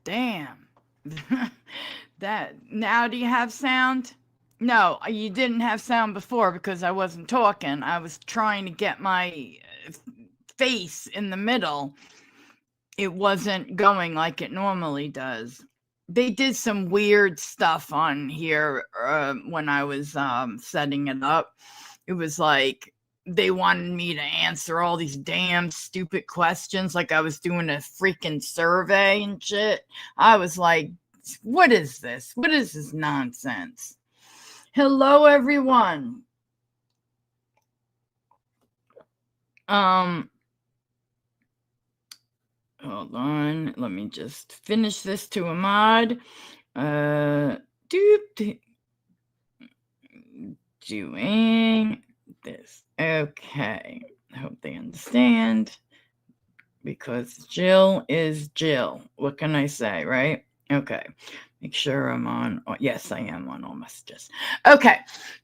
Damn. That now do you have sound? No, you didn't have sound before because I wasn't talking. I was trying to get my face in the middle. It wasn't going like it normally does. They did some weird stuff on here when I was setting it up. It was like they wanted me to answer all these damn stupid questions like I was doing a freaking survey and shit. I was like, what is this? What is this nonsense? Hello, everyone. Hold on. Let me just finish this to a mod. Doing this. Okay. I hope they understand. Because Jill is Jill. What can I say, right? Okay. Make sure I'm on. Oh, yes, I am on all messages. Okay.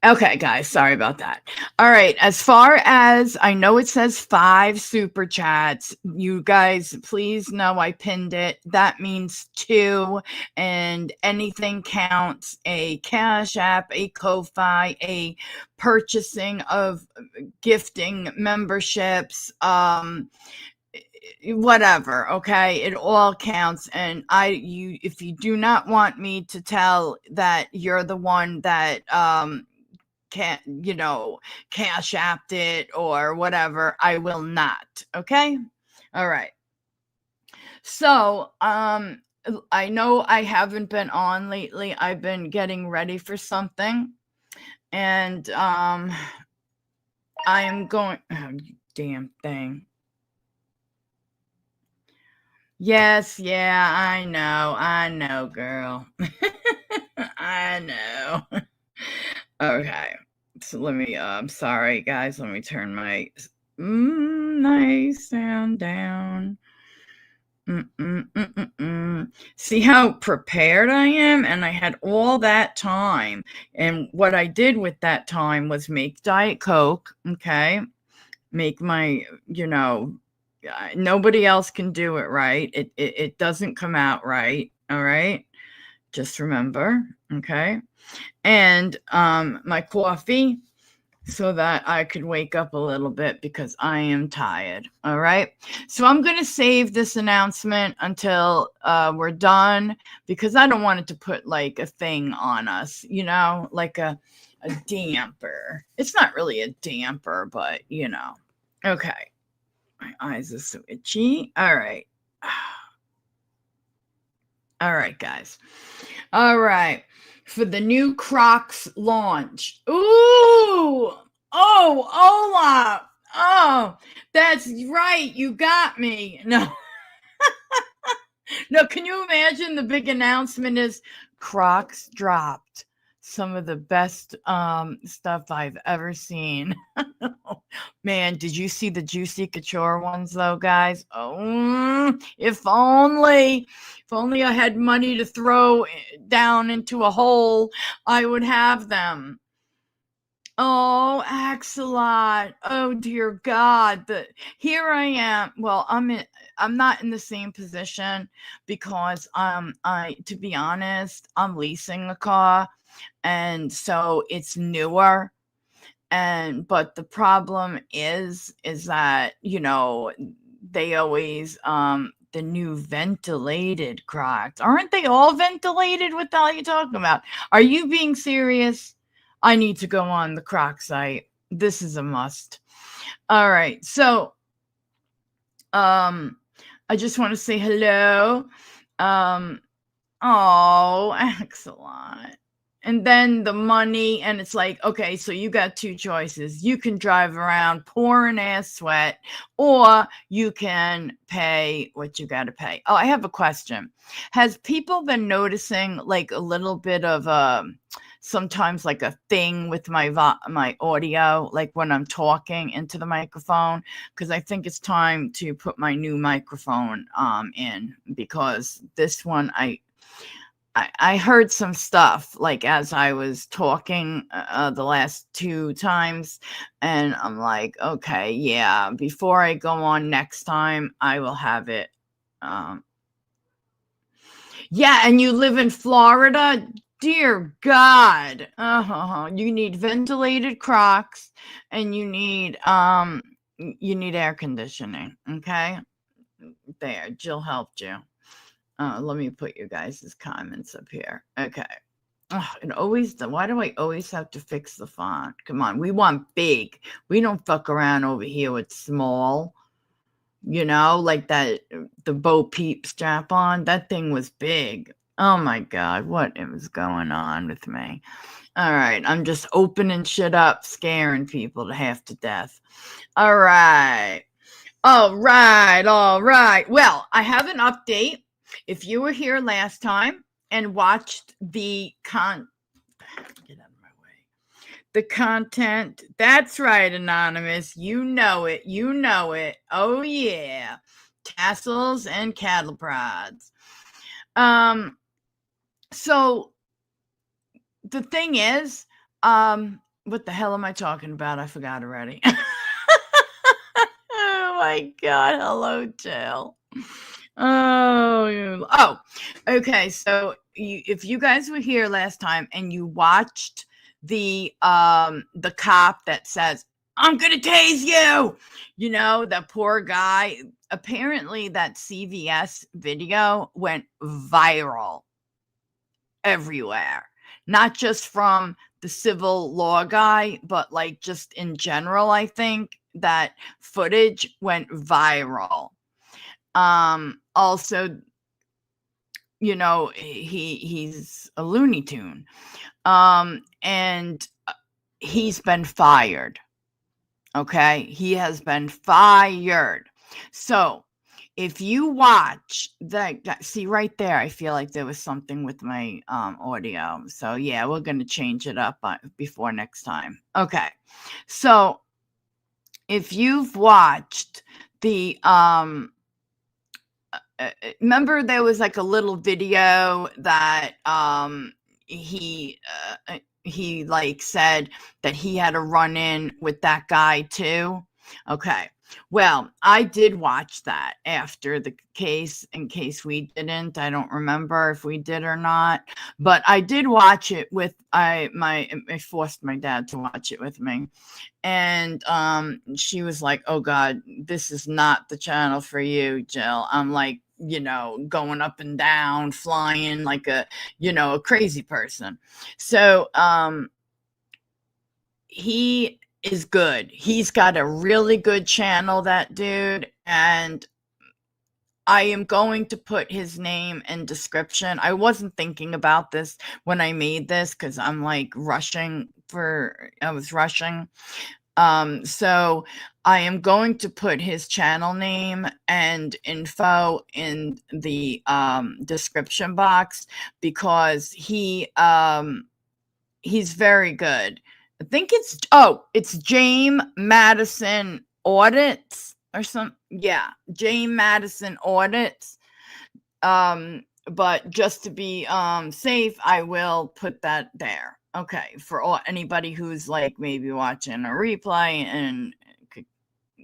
Okay, guys. Sorry about that. All right. As far as I know, it says 5 super chats. You guys, please know I pinned it. That means 2, and anything counts. A Cash App, a Ko-Fi, a purchasing of gifting memberships, whatever, okay, it all counts. And if you do not want me to tell that you're the one that can't cash apped it or whatever, I will not. Okay, all right. So I know I haven't been on lately. I've been getting ready for something, and I am going, oh, damn thing. Yes, yeah, I know, girl. I know. Okay, so let me, I'm sorry, guys, let me turn my nice sound down. See how prepared I am? And I had all that time. And what I did with that time was make Diet Coke, okay? Make my, nobody else can do it right. It doesn't come out right, all right? Just remember, okay? And my coffee so that I could wake up a little bit because I am tired. All right. So I'm going to save this announcement until we're done because I don't want it to put like a thing on us, like a damper. It's not really a damper, but Okay. My eyes are so itchy. All right. All right, guys. All right. For the new Crocs launch. Ooh. Oh, Olaf. Oh, that's right. You got me. No. No, can you imagine the big announcement is Crocs dropped some of the best stuff I've ever seen. Man, did you see the Juicy Couture ones though, guys? Oh, if only I had money to throw down into a hole, I would have them. Oh, Axelot. Oh dear God. Here I am. Well, I'm not in the same position because I to be honest, I'm leasing a car and so it's newer. But the problem is that, they always the new ventilated Crocs. Aren't they all ventilated? What the hell are you talking about? Are you being serious? I need to go on the Croc site. This is a must. All right. So I just want to say hello. Oh, excellent. And then the money, and it's like, okay, so you got two choices. You can drive around pouring ass sweat, or you can pay what you got to pay. Oh, I have a question. Has people been noticing like a little bit of sometimes like a thing with my audio, like when I'm talking into the microphone? Because I think it's time to put my new microphone in because this one I heard some stuff like as I was talking the last two times, and I'm like, okay, yeah, before I go on next time, I will have it. Yeah, and you live in Florida? Dear God. You need ventilated Crocs and you need air conditioning, okay? There, Jill helped you. Let me put you guys' comments up here. Okay. Why do I always have to fix the font? Come on, we want big. We don't fuck around over here with small. Like that, the Bo Peep strap on. That thing was big. Oh my God, what was going on with me? All right, I'm just opening shit up, scaring people to half to death. All right. All right. Well, I have an update. If you were here last time and watched the get out of my way. The content, that's right, Anonymous. You know it. Oh yeah. Tassels and cattle prods. So the thing is, what the hell am I talking about? I forgot already. Oh my God. Hello, Jill. Oh, okay. So if you guys were here last time and you watched the cop that says, "I'm gonna tase you," that poor guy. Apparently, that CVS video went viral everywhere, not just from the civil law guy, but like just in general. I think that footage went viral. Also, he's a Looney Tune. And he's been fired. Okay, he has been fired. So if you watch that, see right there, I feel like there was something with my audio. So yeah, we're going to change it up before next time. Okay. So if you've watched the remember there was like a little video that he like said that he had a run-in with that guy too. Okay. Well, I did watch that after the case, in case we didn't. I don't remember if we did or not, but I did watch it with I forced my dad to watch it with me. And she was like, "Oh God, this is not the channel for you, Jill." I'm like, going up and down, flying like a crazy person. So he is good. He's got a really good channel, that dude. And I am going to put his name in description. I wasn't thinking about this when I made this because I was rushing. So I am going to put his channel name and info in the description box because he's very good. I think it's James Madison Audits or something. Yeah, James Madison Audits. But just to be safe, I will put that there. Okay, for anybody who's like maybe watching a replay and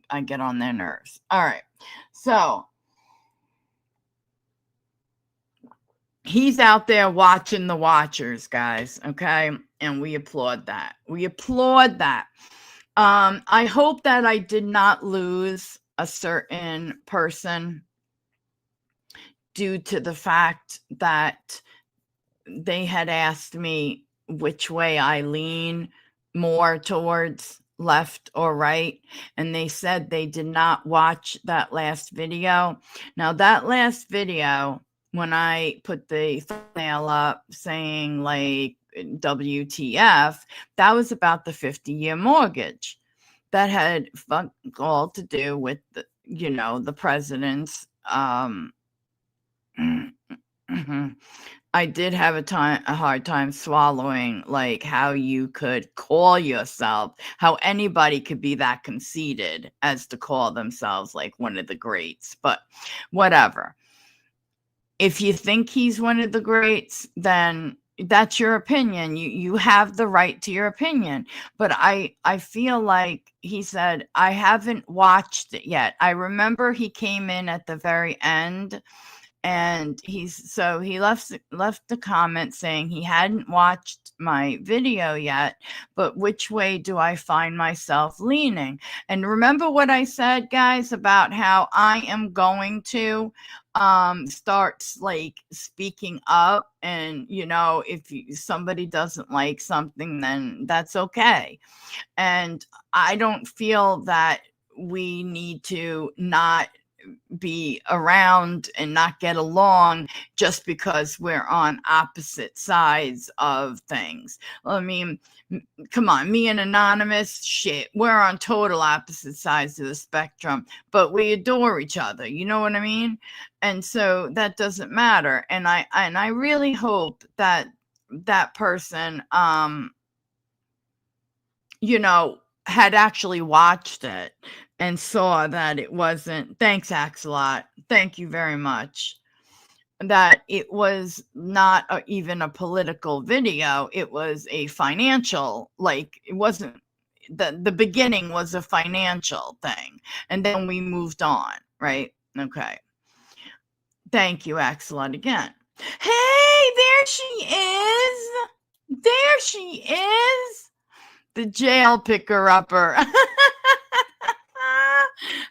I get on their nerves. All right, so he's out there watching the watchers, guys. Okay, and we applaud that. We applaud that. I hope that I did not lose a certain person due to the fact that they had asked me which way I lean more towards left or right. And they said they did not watch that last video. Now, that last video, when I put the thumbnail up saying like WTF, that was about the 50-year mortgage. That had all to do with the president's I did have a hard time swallowing like how you could call yourself, how anybody could be that conceited as to call themselves like one of the greats, but whatever. If you think he's one of the greats, then that's your opinion. You have the right to your opinion. But I feel like he said, I haven't watched it yet. I remember he came in at the very end and he left the comment saying he hadn't watched my video yet, but which way do I find myself leaning? And remember what I said, guys, about how I am going to start like speaking up, and if somebody doesn't like something, then that's okay. And I don't feel that we need to not be around and not get along just because we're on opposite sides of things. I mean, come on, me and Anonymous, shit, we're on total opposite sides of the spectrum, but we adore each other. You know what I mean? And so that doesn't matter. And I really hope that that person, had actually watched it and saw that it wasn't, thanks Axelot, thank you very much, that it was not even a political video. It was a financial, like it wasn't, the beginning was a financial thing, and then we moved on, right? Okay, thank you Axelot again. Hey, there she is, the jail picker-upper.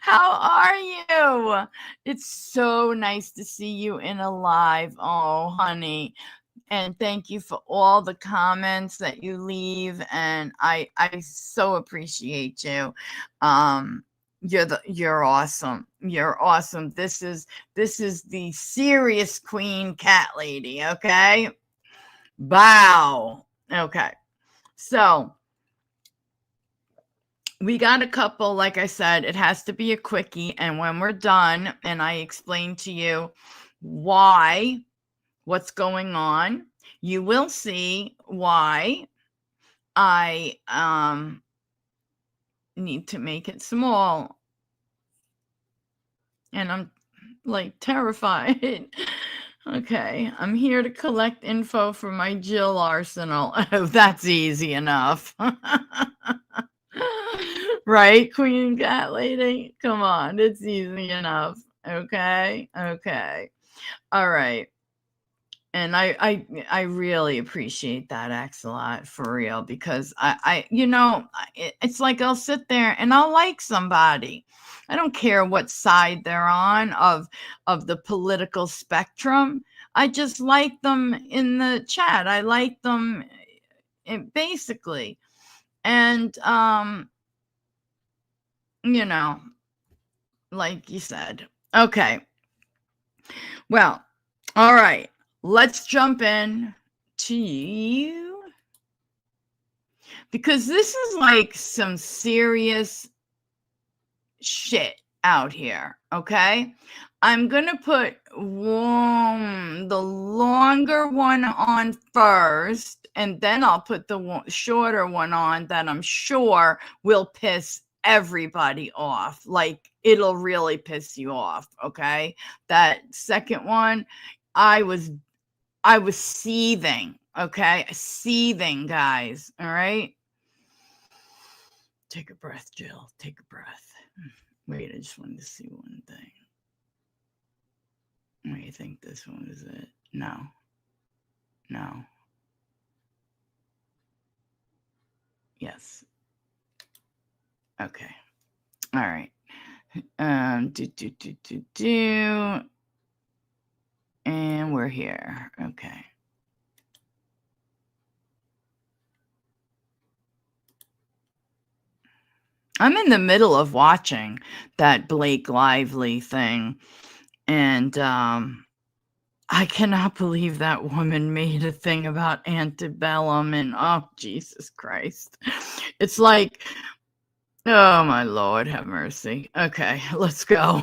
How are you? It's so nice to see you in a live. Oh, honey. And thank you for all the comments that you leave. And I so appreciate you. You're awesome. You're awesome. This is the serious queen cat lady. Okay. Wow. Okay. So we got a couple. Like I said, it has to be a quickie. And when we're done and I explain to you what's going on, you will see why I need to make it small. And I'm like terrified. Okay, I'm here to collect info for my Jill arsenal. Oh, that's easy enough. Right, Queen Cat Lady? Come on, it's easy enough. Okay, okay. All right. And I really appreciate that, Axelot, for real, because it's like I'll sit there and I'll like somebody. I don't care what side they're on of the political spectrum. I just like them in the chat. I like them basically. And like you said. Okay. Well, all right. Let's jump in to you, because this is like some serious shit out here. Okay. I'm going to put the longer one on first, and then I'll put the shorter one on that I'm sure will piss everybody off. Like, it'll really piss you off. Okay. That second one, I was seething. Okay. Seething, guys. All right. Take a breath, Jill. Take a breath. Wait, I just wanted to see one thing. Wait, you think this one is it? No. Yes. Okay. All right. And we're here. Okay. I'm in the middle of watching that Blake Lively thing, and I cannot believe that woman made a thing about antebellum, and oh, Jesus Christ. It's like, oh my Lord, have mercy. Okay, let's go.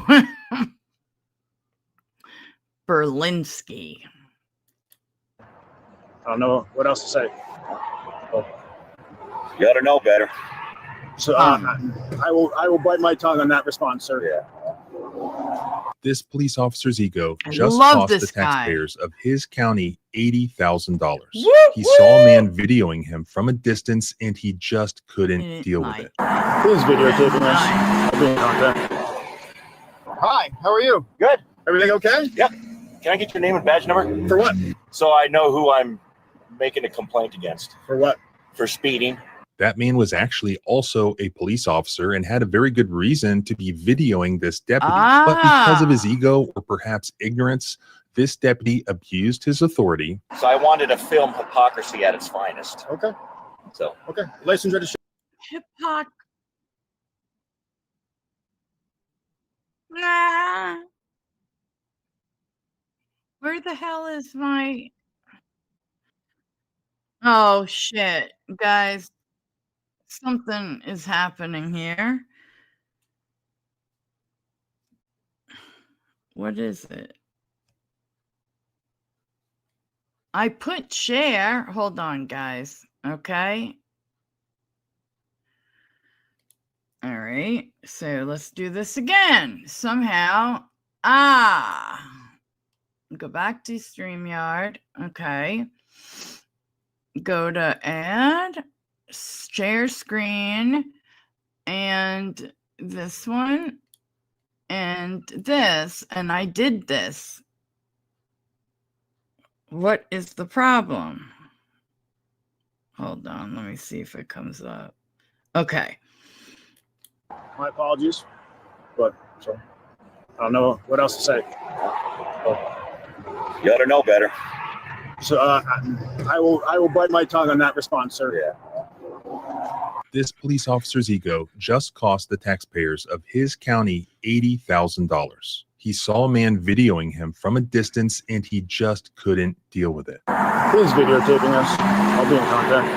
Berlinski. I don't know what else to say. You ought to know better. So I will bite my tongue on that response, sir. Yeah. This police officer's ego just cost the taxpayers of his county $80,000. He saw a man videoing him from a distance, and he just couldn't deal with it. Who's videotaping us? I'll be in contact. Hi, how are you? Good. Everything okay? Yep. Can I get your name and badge number? For what? So I know who I'm making a complaint against. For what? For speeding. That man was actually also a police officer and had a very good reason to be videoing this deputy. But because of his ego or perhaps ignorance, this deputy abused his authority. So I wanted to film hypocrisy at its finest. Okay. So. Okay. License registration. Nah. Where the hell is my... Oh, shit. Guys, something is happening here. What is it? I put share. Hold on, guys. Okay. All right. So let's do this again. Somehow. Go back to StreamYard. Okay. Go to add, share screen, and this one, and this, and I did this. What is the problem? Hold on, let me see if it comes up. Okay. My apologies, but so I don't know what else to say. You ought to know better. So I will bite my tongue on that response, sir. Yeah. This police officer's ego just cost the taxpayers of his county $80,000. He saw a man videoing him from a distance, and he just couldn't deal with it. Who's videotaping us? I'll be in contact.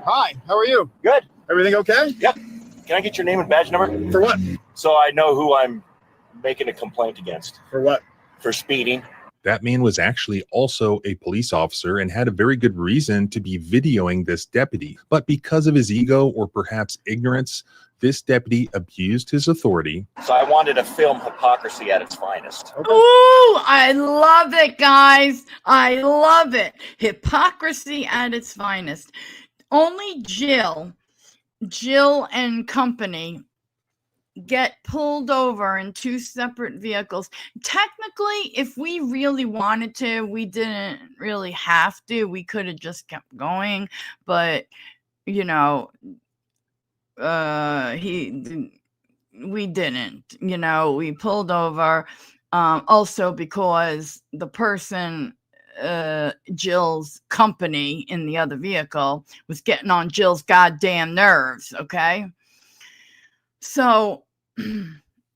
Hi, how are you? Good. Everything okay? Yep. Can I get your name and badge number? For what? So I know who I'm making a complaint against. For what? For speeding. That man was actually also a police officer and had a very good reason to be videoing this deputy. But because of his ego or perhaps ignorance, this deputy abused his authority. So I wanted to film hypocrisy at its finest. Okay. Ooh, I love it, guys. I love it. Hypocrisy at its finest. Only Jill and company get pulled over in two separate vehicles. Technically, if we really wanted to, we didn't really have to. We could have just kept going, but you know, we didn't. You know, we pulled over. Also because the person, Jill's company in the other vehicle, was getting on Jill's goddamn nerves. Okay. So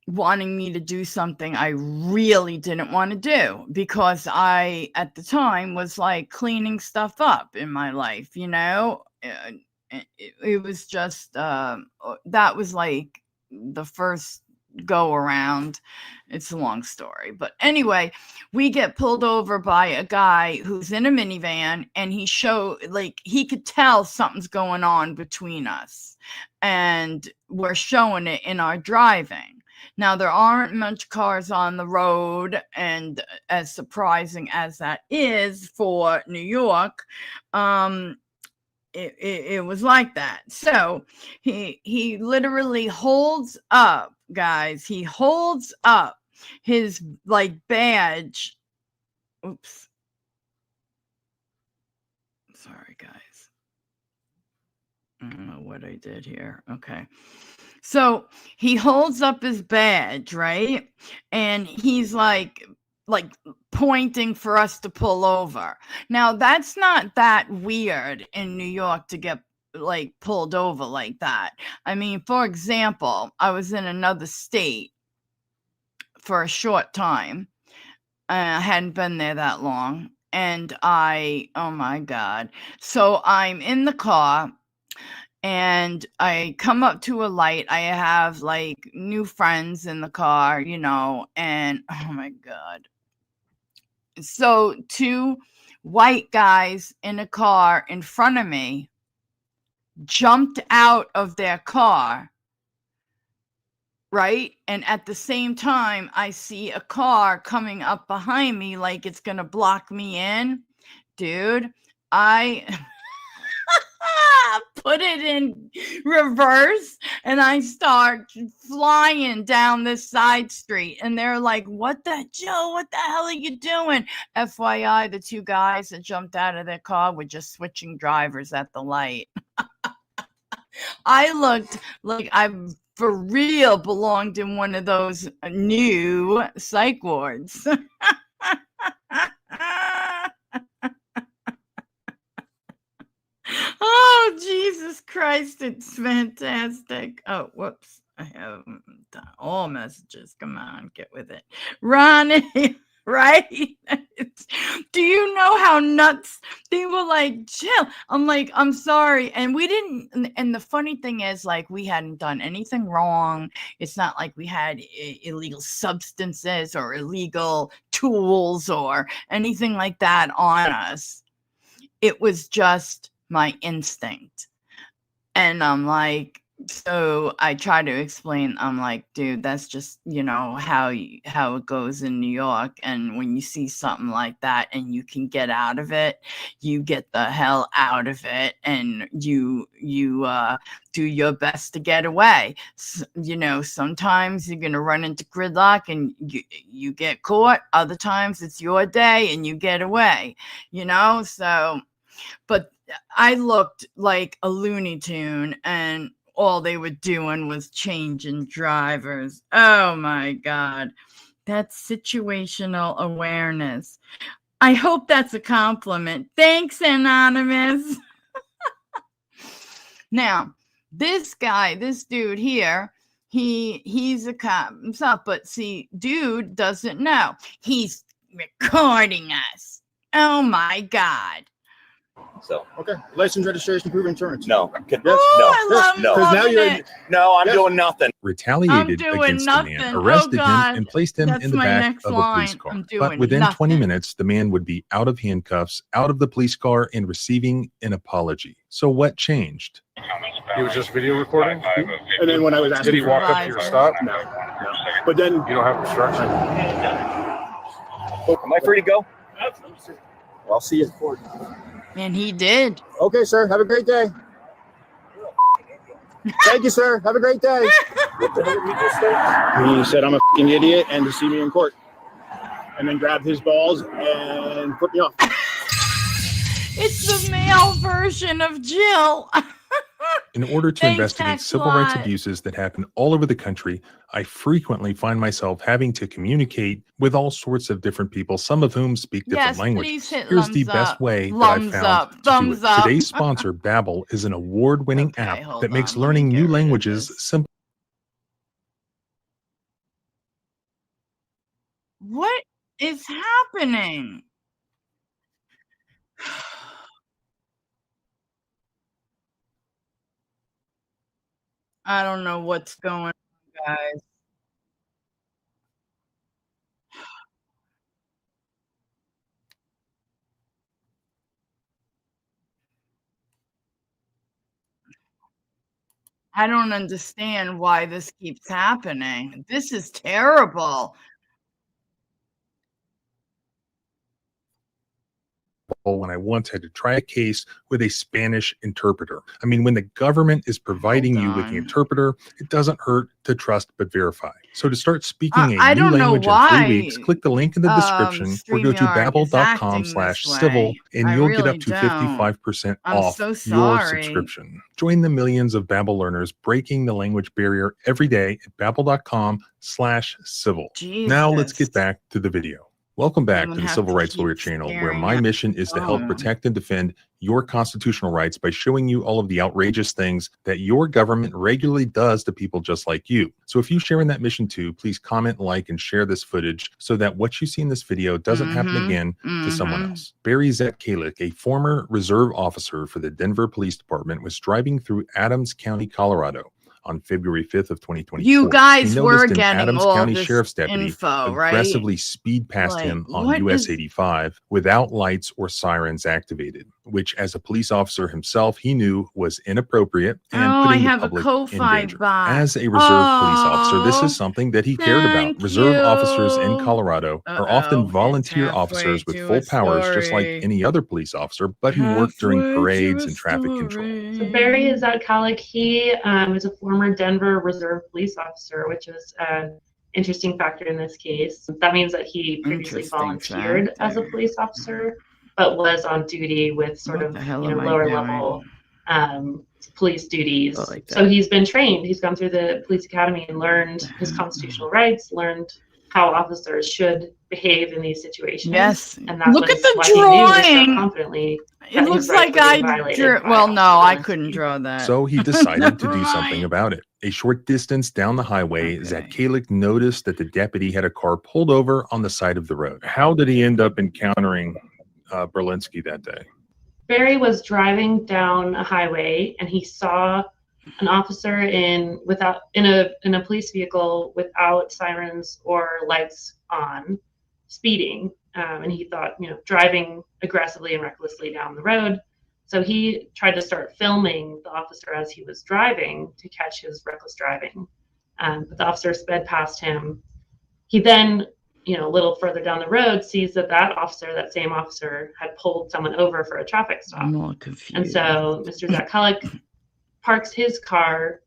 wanting me to do something I really didn't want to do, because I, at the time, was like cleaning stuff up in my life, you know. It was just, that was like the first go around. It's a long story, but anyway, we get pulled over by a guy who's in a minivan, and he could tell something's going on between us, and we're showing it in our driving. Now, there aren't much cars on the road, and as surprising as that is for New York, it was like that. So he literally holds up, guys. He holds up his like badge. Oops. Sorry, guys. I don't know what I did here. Okay. So he holds up his badge, right? And he's like pointing for us to pull over. Now, that's not that weird in New York to get like pulled over like that. I mean, for example, I was in another state for a short time. I hadn't been there that long. And oh my God. So I'm in the car, and I come up to a light. I have like new friends in the car, you know, and oh my God. So two white guys in a car in front of me jumped out of their car, right? And at the same time, I see a car coming up behind me like it's going to block me in. Dude, I put it in reverse, and I start flying down this side street, and they're like, Joe, what the hell are you doing? FYI, the two guys that jumped out of their car were just switching drivers at the light. I looked like I for real belonged in one of those new psych wards. Oh, Jesus Christ, it's fantastic. Oh, whoops. I haven't done all messages. Come on, get with it. Ronnie, right? Do you know how nuts they were like, chill? I'm like, I'm sorry. And we didn't. And the funny thing is, like, we hadn't done anything wrong. It's not like we had illegal substances or illegal tools or anything like that on us. It was just my instinct. And I'm like, so I try to explain, I'm like, dude, that's just, you know, how it goes in New York. And when you see something like that and you can get out of it, you get the hell out of it, and you do your best to get away. So, you know, sometimes you're going to run into gridlock and you get caught. Other times it's your day and you get away, you know? So, but I looked like a Looney Tune, and all they were doing was changing drivers. Oh my God. That's situational awareness. I hope that's a compliment. Thanks, Anonymous. Now, this dude here, he's a cop himself, but see, dude doesn't know. He's recording us. Oh my God. So Okay. License, registration, proof of insurance. no, Yes. I love Because now loving you're it. no, I'm Yes. doing nothing. retaliated doing against the man, nothing. arrested Oh, him, God. and placed him That's in the my back next of a police line. car. I'm But doing within 20 nothing. minutes, the man would be out of handcuffs, out of the police car, and receiving an apology. So what changed? He was just video recording? And then when I was Did asking he walk up to your stop? no. But then You don't have obstruction? Am I free to go? Well, I'll see you in court. And he did. Okay, sir. Have a great day. Thank you, sir. Have a great day. What the hell did he just say? He said I'm a fucking idiot and to see me in court. And then grabbed his balls and put me off. It's the male version of Jill. In order to Thanks, investigate Tax civil rights Lot. abuses that happen all over the country, I frequently find myself having to communicate with all sorts of different people, some of whom speak different Yes, languages. please hit Here's the thumbs best up. way that I've Thumbs found up. to do Thumbs it. up. Today's sponsor, Babbel, is an award-winning Okay, app hold that makes on, let me learning get new rid of languages this. simple. What is happening? I don't know what's going on, guys. I don't understand why this keeps happening. This is terrible. When I once had to try a case with a Spanish interpreter. I mean, when the government is providing you with the on. interpreter, it doesn't hurt to trust but verify. So to start speaking I a new don't know language in why 3 weeks, click the link in the description or go to StreamYard is acting this babbel.com/civil way. and I you'll get really up to don't. 55% I'm off so your sorry. subscription. Join the millions of Babbel learners breaking the language barrier every day at babbel.com/civil. Now let's get Jesus. back to the video. Welcome back I'm to gonna the have Civil to Rights keep Lawyer channel, where staring my at mission is to help phone. protect and defend your constitutional rights by showing you all of the outrageous things that your government regularly does to people just like you. So if you share in that mission too, please comment, like, and share this footage so that what you see in this video doesn't happen again to someone else. Barry Zetkalik, a former reserve officer for the Denver Police Department, was driving through Adams County, Colorado on February 5th of 2024. You guys He were noticed an getting Adams all County this Sheriff's deputy info, right? aggressively speed past Like, him on what US is- 85 without lights or sirens activated, which as a police officer himself, he knew was inappropriate and Oh, I putting the have a public in Ko-Fi danger. bot. As a reserve police officer, this Oh, is something that he cared about. thank Reserve officers in you. Colorado are Uh-oh, often it's volunteer halfway officers with to full a powers, just like story. any other police officer, but who work during Halfway to parades a and traffic control. So Barry Zetkalik, he is a former Denver Reserve police officer, which is an interesting factor in this case. That means that he previously Interesting volunteered as a factor. police officer, but was on duty with sort What of the hell am I lower doing? level police duties. Oh, like So that. he's been trained. He's gone through the police academy and learned his constitutional rights, learned how officers should behave in these situations. Yes. And that Look was at the why he knew so drawing. confidently It that looks his rights like were being I violated drew. by Well, no, I Officer couldn't Zelensky. draw that. So he decided to do something Right. about it. A short distance down the highway, Okay. Zetkalik noticed that the deputy had a car pulled over on the side of the road. How did he end up encountering Berlinski that day? Barry was driving down a highway and he saw an officer in a police vehicle without sirens or lights on, speeding, and he thought, driving aggressively and recklessly down the road. So he tried to start filming the officer as he was driving to catch his reckless driving, but the officer sped past him. He then, a little further down the road, sees that same officer had pulled someone over for a traffic stop. I'm all confused. And so Mr. Zetkalik parks his car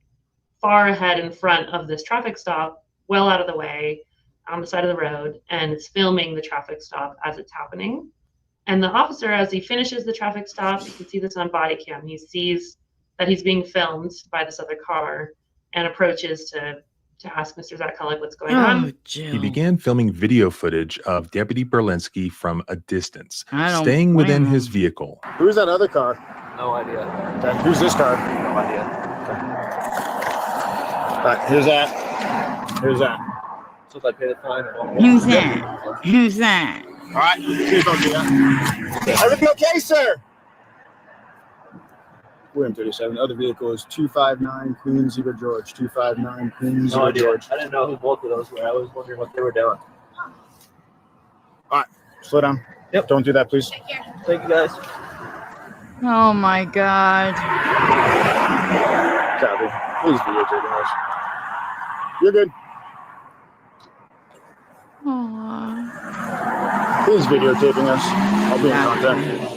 far ahead in front of this traffic stop, well out of the way, on the side of the road, and is filming the traffic stop as it's happening. And the officer, as he finishes the traffic stop, you can see this on body cam, he sees that he's being filmed by this other car and approaches to ask Mr. Zetkalik what's going on. Jill. He began filming video footage of Deputy Berlinski from a distance, I don't staying within blame his him. vehicle. Who's that other car? No idea. Okay. Who's this car? No idea. All right, here's that. Here's that. So if I pay the fine. Who's that? Who's that? All right. Please don't do that. Everything okay, sir? William 37. Other vehicle is 259 Queen Zebra George. 259 Queen No Zebra idea. George. I didn't know who both of those were. I was wondering what they were doing. Slow down. Yep. Don't do that, please. Thank you, guys. Oh my God. Copy. Please videotaping us. You're good. Aw. Please videotaping us. I'll be in contact.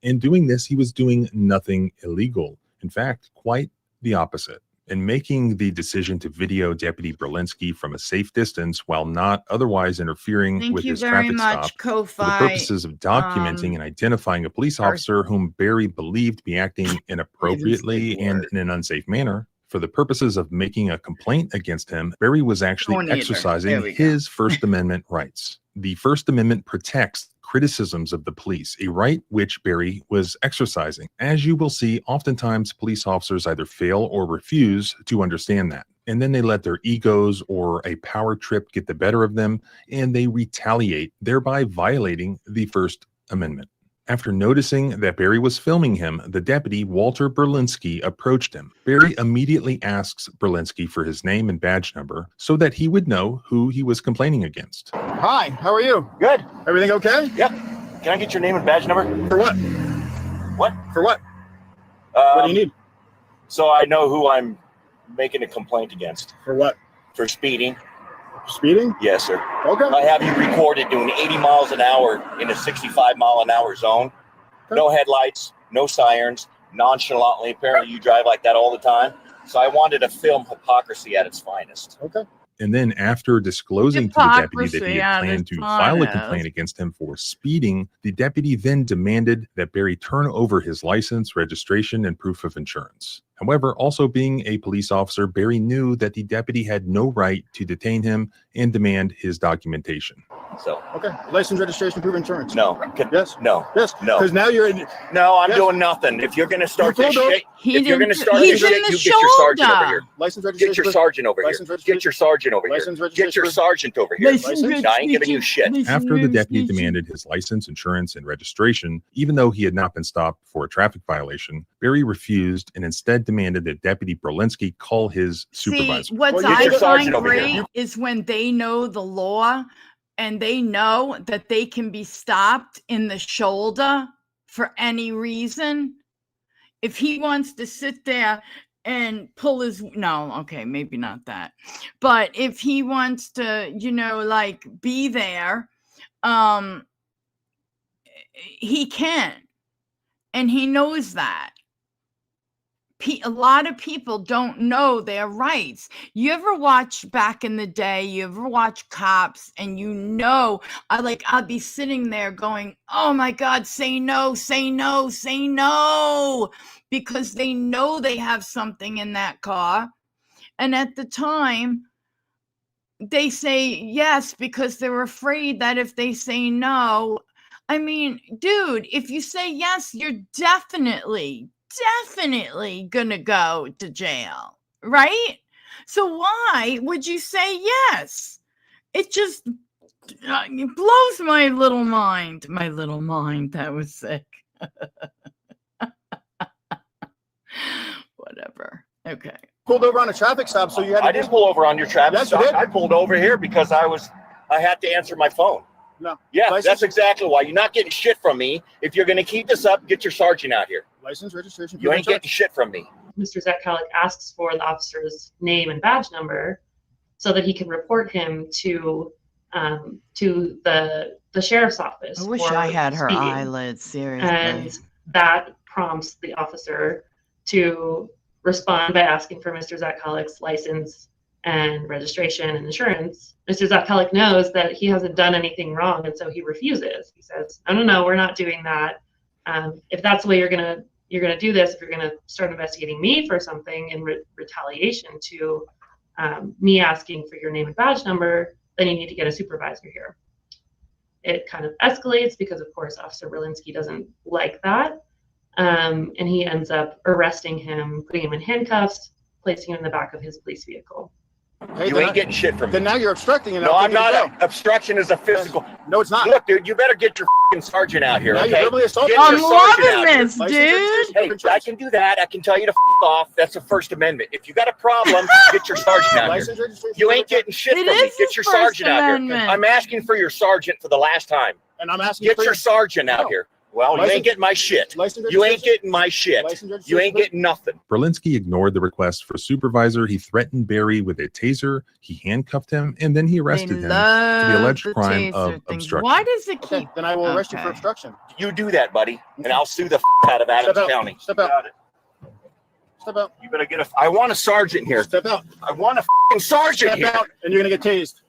In doing this, he was doing nothing illegal. In fact, quite the opposite. In making the decision to video Deputy Berlinski from a safe distance while not otherwise interfering Thank with you his very traffic much, stop for the Ko-Fi. purposes of documenting and identifying a police officer whom Barry believed to be acting inappropriately and in an unsafe manner. For the purposes of making a complaint against him, Barry was actually Don't either. There exercising we go. his First Amendment rights. The First Amendment protects criticisms of the police, a right which Barry was exercising. As you will see, oftentimes police officers either fail or refuse to understand that. And then they let their egos or a power trip get the better of them, and they retaliate, thereby violating the First Amendment. After noticing that Barry was filming him, the deputy, Walter Berlinski, approached him. Barry immediately asks Berlinski for his name and badge number so that he would know who he was complaining against. Hi, how are you? Good. Everything okay? Yep. Can I get your name and badge number? For what? What? For what? What do you need? So I know who I'm making a complaint against. For what? For speeding. Speeding? Yes, sir. Okay. I have you recorded doing 80 miles an hour in a 65 mile an hour zone. No headlights, no sirens, nonchalantly. Apparently you drive like that all the time. So I wanted to film hypocrisy at its finest. Okay. And then after disclosing to the deputy that he had planned to file a complaint Hypocrisy. against him for speeding, the deputy then demanded that Barry turn over his license, registration, and proof of insurance. However, also being a police officer, Barry knew that the deputy had no right to detain him and demand his documentation. So Okay. License, registration, proof of insurance. no. Yes. No. Yes. No. Because now you're in. No, I'm Yes. doing nothing. If you're gonna start You this pulled over. shit, He if you're didn't. gonna start He's this in shit, the you get your sergeant over shoulder. here. License, registration. Get your sergeant over here. License, registration. Get your sergeant over here. License, Get your registration. sergeant over here. License? I ain't giving you shit. After the deputy demanded his license, insurance, and registration, even though he had not been stopped for a traffic violation, Barry refused and instead demanded that Deputy Berlinski call his supervisor. See, what Well, get I your find sergeant over great here. is when they know the law and they know that they can be stopped in the shoulder for any reason. If he wants to sit there and pull his, no, okay, maybe not that. But if he wants to, like be there, he can. And he knows that. A lot of people don't know their rights. You ever watch back in the day, you ever watch Cops and I'll be sitting there going, oh my God, say no, say no, say no, because they know they have something in that car. And at the time, they say yes because they're afraid that if they say no, I mean, dude, if you say yes, you're definitely gonna go to jail, right? So why would you say yes? It just it blows my little mind. That was sick. Whatever. Okay. Pulled over on a traffic stop, so you had to. I didn't pull over on your traffic Yes, you stop. did. I pulled over here because I had to answer my phone. No. Yeah, License? that's exactly why. You're not getting shit from me. If you're going to keep this up, get your sergeant out here. License, registration. You proof of ain't getting insurance. shit from me. Mr. Zakalik asks for the officer's name and badge number so that he can report him to the sheriff's office. I wish for I had her speeding. eyelids, seriously. And that prompts the officer to respond by asking for Mr. Zakalik's license and registration and insurance. Mr. Zakalik knows that he hasn't done anything wrong, and so he refuses. He says, no, we're not doing that. If that's the way you're gonna do this, if you're gonna start investigating me for something in retaliation to me asking for your name and badge number, then you need to get a supervisor here. It kind of escalates because, of course, Officer Berlinski doesn't like that. And he ends up arresting him, putting him in handcuffs, placing him in the back of his police vehicle. Okay, You then ain't getting shit from me. Then now you're obstructing. And No, I'm taking you to not. Obstruction is a physical. jail. No, it's not. Look, dude, you better get your fucking sergeant out here, Now okay? you're verbally assaulting. Get I'm your sergeant loving out here. this, License, dude. registration, Hey, insurance. I can do that. I can tell you to off. That's the First Amendment. If you got a problem, get your sergeant out here. License, registration, You ain't insurance. getting shit It from me. is Get his your First sergeant out here. Amendment. I'm asking for your sergeant for the last time. And I'm asking Get for your sergeant out No. here. Well, you License- ain't getting my shit. license, You ain't registration, getting my shit. license, You registration, ain't getting nothing. Berlinski ignored the request for supervisor. He threatened Barry with a taser. He handcuffed him, and then he arrested him for the alleged crime of obstruction. Why does it Okay, keep? then I will arrest you for Okay. obstruction. You do that, buddy, and I'll sue the out of Adams Step out. County. Step out. Got it. Step out. You better get a. I want a sergeant here. Step out. I want a sergeant Step here. out, and you're gonna get tased.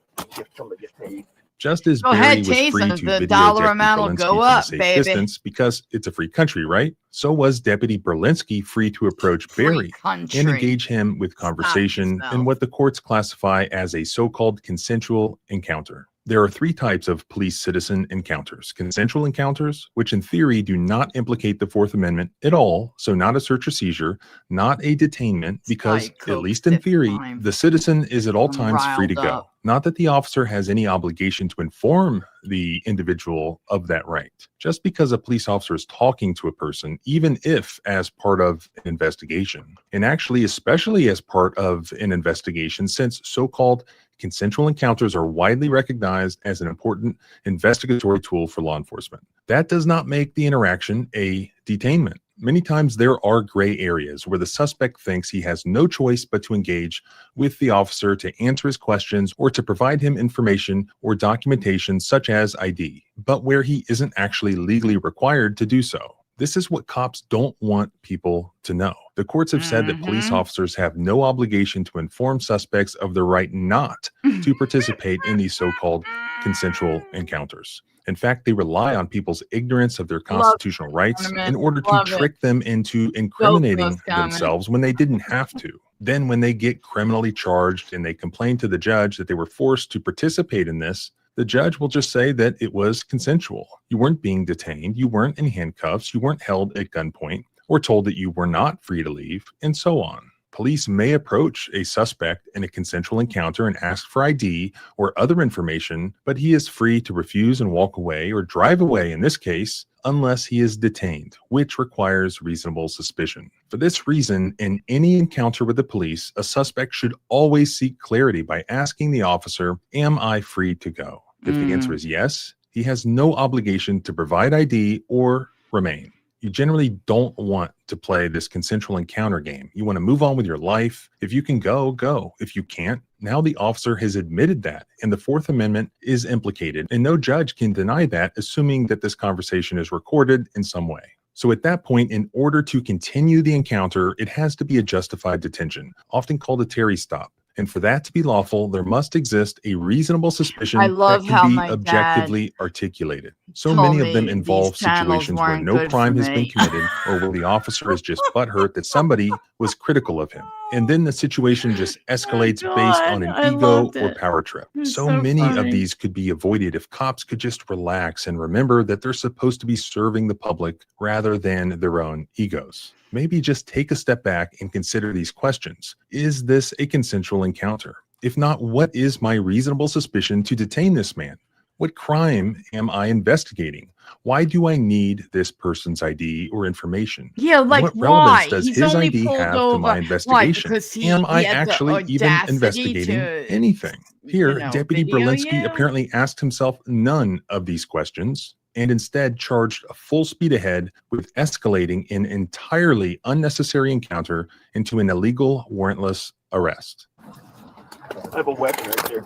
Just as Go Barry ahead, was tase free him. to The video dollar Deputy amount will Berlinski go from up, a safe baby. distance because it's a free country, right? So was Deputy Berlinski free to approach Free Barry country. and engage him with Stop conversation yourself. in what the courts classify as a so-called consensual encounter. There are three types of police-citizen encounters. Consensual encounters, which in theory do not implicate the Fourth Amendment at all, so not a search or seizure, not a detainment, because, Diet Coke at least in this theory, time. the citizen is at all I'm times free to riled go. up. Not that the officer has any obligation to inform the individual of that right. Just because a police officer is talking to a person, even if as part of an investigation, and actually especially as part of an investigation, since so-called consensual encounters are widely recognized as an important investigatory tool for law enforcement. That does not make the interaction a detainment. Many times there are gray areas where the suspect thinks he has no choice but to engage with the officer to answer his questions or to provide him information or documentation such as ID, but where he isn't actually legally required to do so. This is what cops don't want people to know. The courts have said that police officers have no obligation to inform suspects of their right not to participate in these so-called consensual encounters. In fact, they rely on people's ignorance of their constitutional rights in order to trick them into incriminating themselves when they didn't have to. Then when they get criminally charged and they complain to the judge that they were forced to participate in this, the judge will just say that it was consensual. You weren't being detained, you weren't in handcuffs, you weren't held at gunpoint, or told that you were not free to leave, and so on. Police may approach a suspect in a consensual encounter and ask for ID or other information, but he is free to refuse and walk away or drive away in this case, unless he is detained, which requires reasonable suspicion. For this reason, in any encounter with the police, a suspect should always seek clarity by asking the officer, "Am I free to go?" If the answer is yes, he has no obligation to provide ID or remain. You generally don't want to play this consensual encounter game. You want to move on with your life. If you can go, go. If you can't, now the officer has admitted that, and the Fourth Amendment is implicated, and no judge can deny that, assuming that this conversation is recorded in some way. So at that point, in order to continue the encounter, it has to be a justified detention, often called a Terry stop. And for that to be lawful, there must exist a reasonable suspicion I love that how can be my dad objectively articulated. So told many of them me involve these channels situations where weren't no good crime for has been me. committed or where the officer is just butthurt that somebody was critical of him. And then the situation just escalates based on an I ego loved or it. power trip. It's So so many of funny. these could be avoided if cops could just relax and remember that they're supposed to be serving the public rather than their own egos. Maybe just take a step back and consider these questions. Is this a consensual encounter? If not, what is my reasonable suspicion to detain this man? What crime am I investigating? Why do I need this person's ID or information? Yeah, And like what why? relevance does He's his only ID pulled have to over. my Why? investigation? Because Am I had the actually even audacity investigating to, anything? Here, you know, Deputy video Berlinski you? apparently asked himself none of these questions and instead charged a full speed ahead with escalating an entirely unnecessary encounter into an illegal warrantless arrest. I have a weapon right here.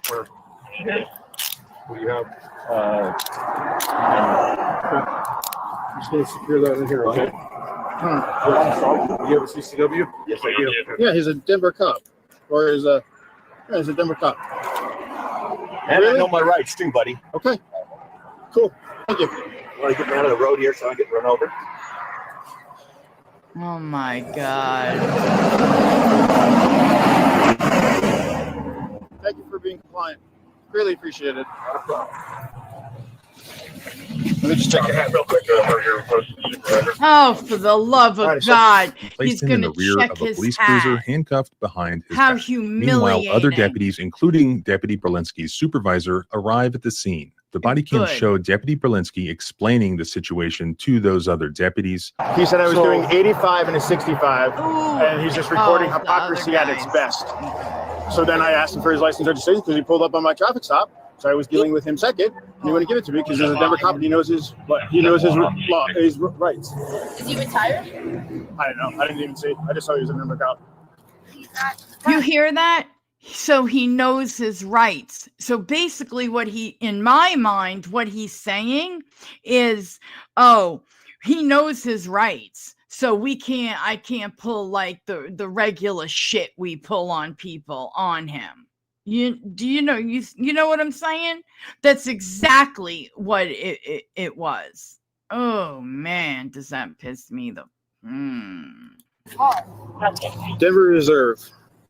Where? What do you have? I'm just going to secure that in here, okay? Do you have a CCW? Yes, I do. Yeah, he's a Denver cop. Or he's a Denver cop. And Really? I know my rights too, buddy. Okay. Cool. Thank you. You want to get me out of the road here so I don't get run over? Oh my God. Thank you for being compliant. Really appreciate it. Not a problem. Let me just take your hat real quick. Oh, for the love of Alright, so- God. Placed He's him in going the to rear check of a his police cruiser, hat. handcuffed behind his How back. humiliating. Meanwhile, other deputies, including Deputy Berlinski's supervisor, arrive at the scene. The body cam Good. showed Deputy Berlinski explaining the situation to those other deputies. He said I was So- doing 85 and a 65, Ooh. and he's just recording Oh, the other hypocrisy at its guys. best. So then I asked him for his license registration because he pulled up on my traffic stop. So I was dealing with him second, and he wouldn't give it to me because he's a Denver cop and he knows his law, his rights. Is he retired? I don't know. I didn't even see. I just saw he was a Denver cop. You hear that? So he knows his rights. So basically in my mind, what he's saying is, oh, he knows his rights. So I can't pull like the regular shit we pull on people on him. You know what I'm saying? That's exactly what it was. Oh man, does that piss me the Denver Reserve.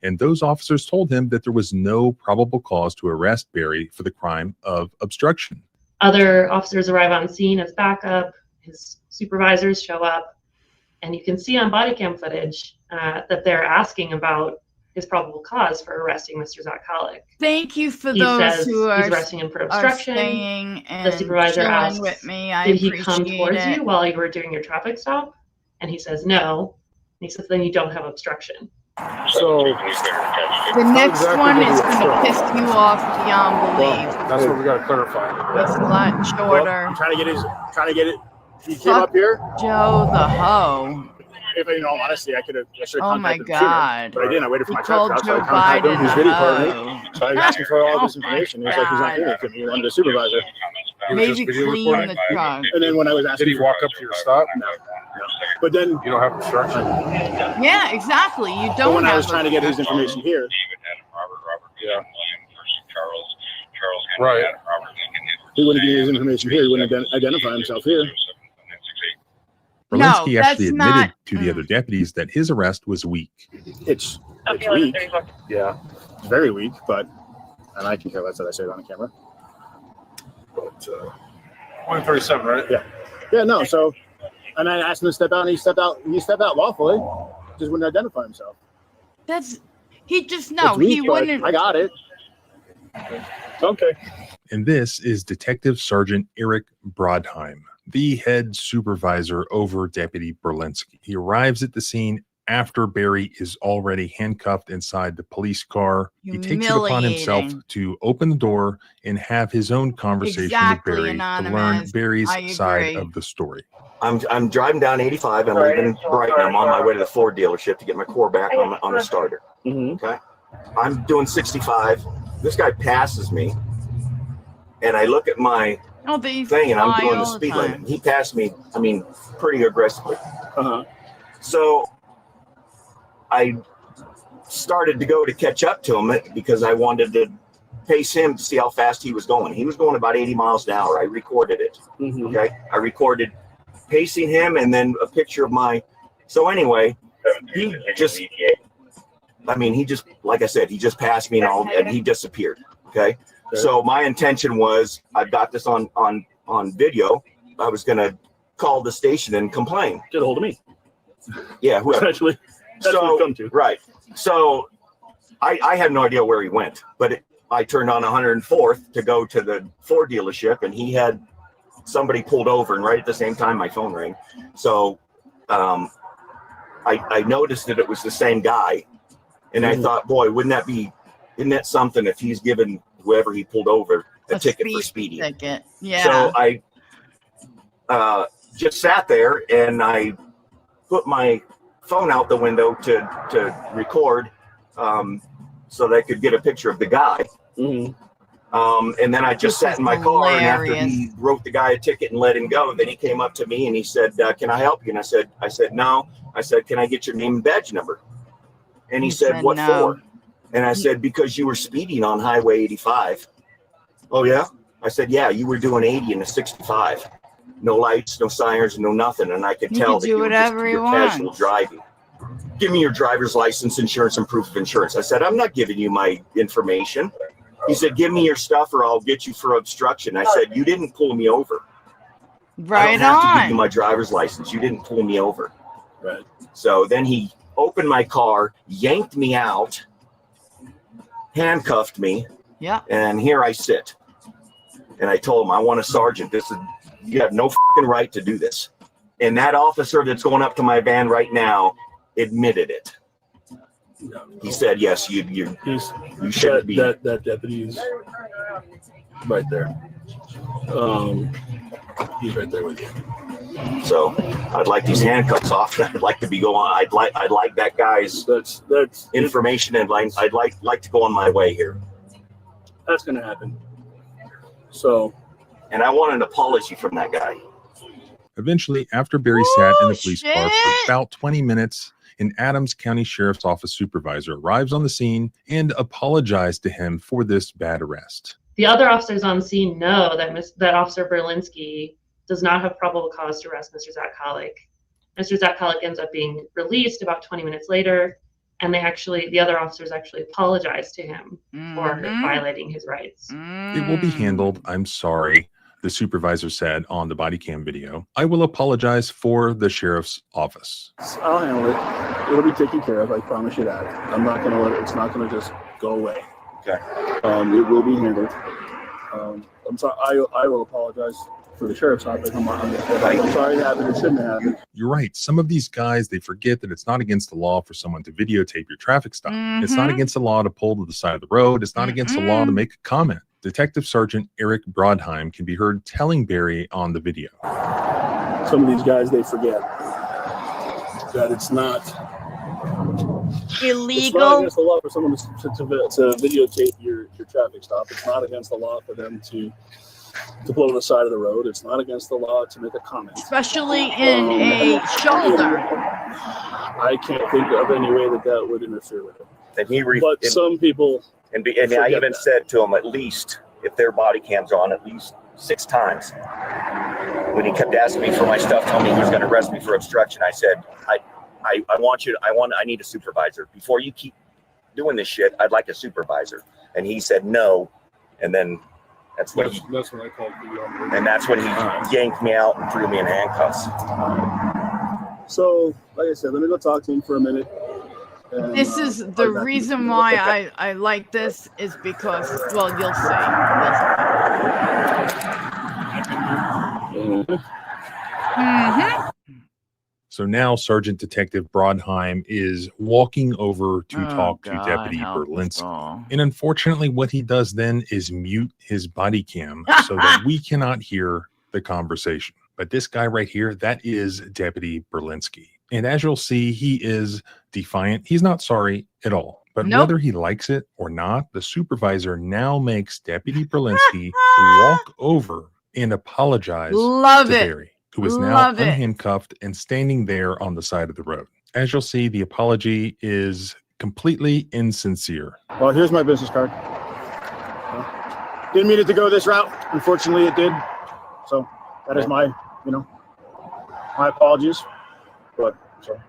And those officers told him that there was no probable cause to arrest Barry for the crime of obstruction. Other officers arrive on scene as backup. His supervisors show up, and you can see on body cam footage that they're asking about his probable cause for arresting Mr. Zakalik. Thank you for He those says who he's are arresting him for are obstruction. staying and The supervisor chilling asks, with me. I Did he appreciate come towards it. you while you were doing your traffic stop? And he says no. And he says, then you don't have obstruction. So The next exactly one did he is going to obstruct? piss you off beyond belief. that's what we got to clarify. It's a lot Well, shorter. I'm trying to get it. He came Fuck up here. Joe the hoe. If in all honesty, I should have Oh my contacted him sooner, God. but I didn't. I waited for He my called traffic Joe stop, so I contacted him. Biden He's a video partner. hoe. So I asked him for all this Oh information. He my was like, he's not God. giving it to me. He wanted a supervisor. He was Maybe just video clean recording? the truck. And then when I was Did asking, he walk up to your stop? No. But then, You don't have obstruction. Yeah, exactly. You but don't when I was have trying to get his information here, Yeah. Right. he wouldn't give me his information here. He wouldn't identify himself here. Berlinski that's actually admitted not- to the other deputies that his arrest was weak. It's weak. Yeah. It's very weak, but and I can care less that I say it on the camera. But 137, right? Yeah, no. So, and I asked him to step out, and he stepped out. He stepped out lawfully, just wouldn't identify himself. He just It's he weak, but wouldn't. I got it. Okay. And this is Detective Sergeant Eric Brodheim, the head supervisor over Deputy Berlinski. He arrives at the scene after Barry is already handcuffed inside the police car. He takes it upon himself Humiliating. to open the door and have his own conversation Exactly, with Barry to learn Anonymous. Barry's I side agree. of the story. I'm driving down 85. I'm leaving Brighton. I'm on my way to the Ford dealership to get my core back on the starter. Mm-hmm. Okay. I'm doing 65. This guy passes me, and I look at my Oh, they thing, and I'm fly doing the all speed time. limit. He passed me, I mean, pretty aggressively. Uh-huh. So I started to go to catch up to him because I wanted to pace him to see how fast he was going. He was going about 80 miles an hour. I recorded it. Mm-hmm. Okay. I recorded pacing him and then a picture of so anyway, he just, like I said, he just passed me and he disappeared. Okay. So my intention was, I've got this on video. I was going to call the station and complain. Get a hold of me. Yeah. Whoever. Essentially, that's what it's come to. Right. So I had no idea where he went, but I turned on 104th to go to the Ford dealership, and he had somebody pulled over, and right at the same time my phone rang. So I noticed that it was the same guy, and I thought, boy, isn't that something if he's given whoever he pulled over a ticket for speeding? Ticket. Yeah. So I just sat there and I put my phone out the window to record so that I could get a picture of the guy. Mm-hmm. And then I just This sat is in my car, and after hilarious. he wrote the guy a ticket and let him go, then he came up to me and he said, "Can I help you?" And I said, "No." I said, "Can I get your name and badge number?" And he said, "What no. for?" And I said, "Because you were speeding on Highway 85. "Oh yeah?" I said, "Yeah, you were doing 80 in a 65. No lights, no sirens, no nothing. And I could He tell could that do you were just whatever he your casual wants. driving. Give me your driver's license, insurance, and proof of insurance." I said, "I'm not giving you my information." He said, "Give me your stuff or I'll get you for obstruction." I said, "You didn't pull me over." Right have to give you on. my driver's license. You didn't pull me over. Right. So then he opened my car, yanked me out, handcuffed me, Yeah. and here I sit. And I told him, I want a sergeant. You have no fucking right to do this. And that officer that's going up to my van right now admitted it. He said, yes, you shouldn't be. That deputy's right there. He's right there with you. So I'd like these handcuffs off. I'd like to be going. I'd like that guy's That's information, and I'd like to go on my way here. That's gonna happen. So, And I want an apology from that guy. Eventually, after Barry sat in the police car for Shit. about 20 minutes, an Adams County Sheriff's Office supervisor arrives on the scene and apologized to him for this bad arrest. The other officers on scene know that Officer Berlinski does not have probable cause to arrest Mr. Zakalik. Mr. Zakalik ends up being released about 20 minutes later, and the other officers actually apologize to him for violating his rights. It will be handled. I'm sorry, the supervisor said on the body cam video. I will apologize for the sheriff's office. I'll handle it. It'll be taken care of. I promise you that. I'm not gonna let it. It's not gonna just go away. Okay. It will be handled. I'm sorry. I will apologize for the sheriff's office. I'm sorry it happened. It shouldn't have happened. You're right. Some of these guys, they forget that it's not against the law for someone to videotape your traffic stop. It's not against the law to pull to the side of the road. It's not against the law to make a comment. Detective Sergeant Eric Brodheim can be heard telling Barry on the video. Some of these guys, they forget that it's not illegal. It's not against the law for someone to videotape your traffic stop. It's not against the law for them to pull to the side of the road. It's not against the law to make a comment. Especially in a shoulder. I can't think of any way that would interfere with it. And some people. And I even said to him, at least if their body cams are on, at least 6 times. When he kept asking me for my stuff, telling me he was going to arrest me for obstruction, I said, I need a supervisor. Before you keep doing this shit, I'd like a supervisor. And he said no. And then that's when I called you. And that's when he yanked me out and threw me in handcuffs. So, like I said, let me go talk to him for a minute. This is the reason why I like this is because, well, you'll see. So now Sergeant Detective Brodheim is walking over to talk to Deputy Berlinski. And unfortunately, what he does then is mute his body cam so that we cannot hear the conversation. But this guy right here, that is Deputy Berlinski. And as you'll see, he is defiant. He's not sorry at all. But whether he likes it or not, the supervisor now makes Deputy Berlinski walk over and apologize to Barry, who is now unhandcuffed and standing there on the side of the road. As you'll see, the apology is completely insincere. Well, here's my business card. Didn't mean it to go this route. Unfortunately, it did. So that is my apologies. But so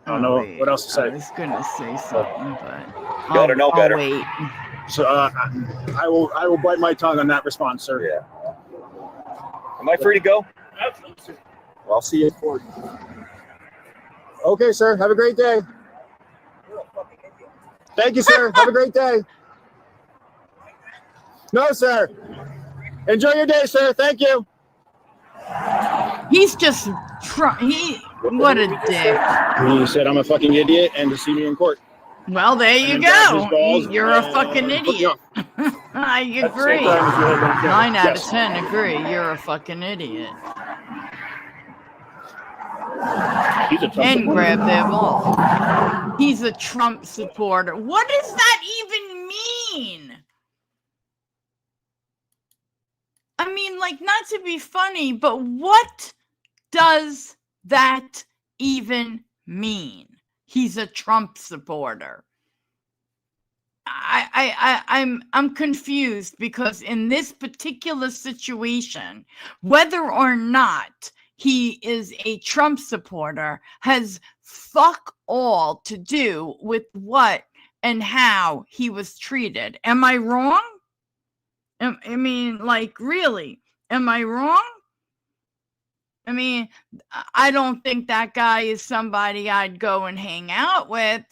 I don't know what else to say. I was gonna say something, but better know better. Wait. So I will bite my tongue on that response, sir. Yeah. Am I free to go? Well, I'll see you at 4. Okay, sir. Have a great day. Thank you, sir. Have a great day. No, sir. Enjoy your day, sir. Thank you. He's just what a dick. He said I'm a fucking idiot and to see me in court. Well, there you go. You're a fucking idiot. I agree. 9 out of 10 agree. You're a fucking idiot. And grab their ball. He's a Trump supporter. What does that even mean? I mean, like, not to be funny, but what does that even mean? He's a Trump supporter. I'm confused because in this particular situation, whether or not he is a Trump supporter has fuck all to do with what and how he was treated. Am I wrong? I mean, like, really, am I wrong? I mean, I don't think that guy is somebody I'd go and hang out with.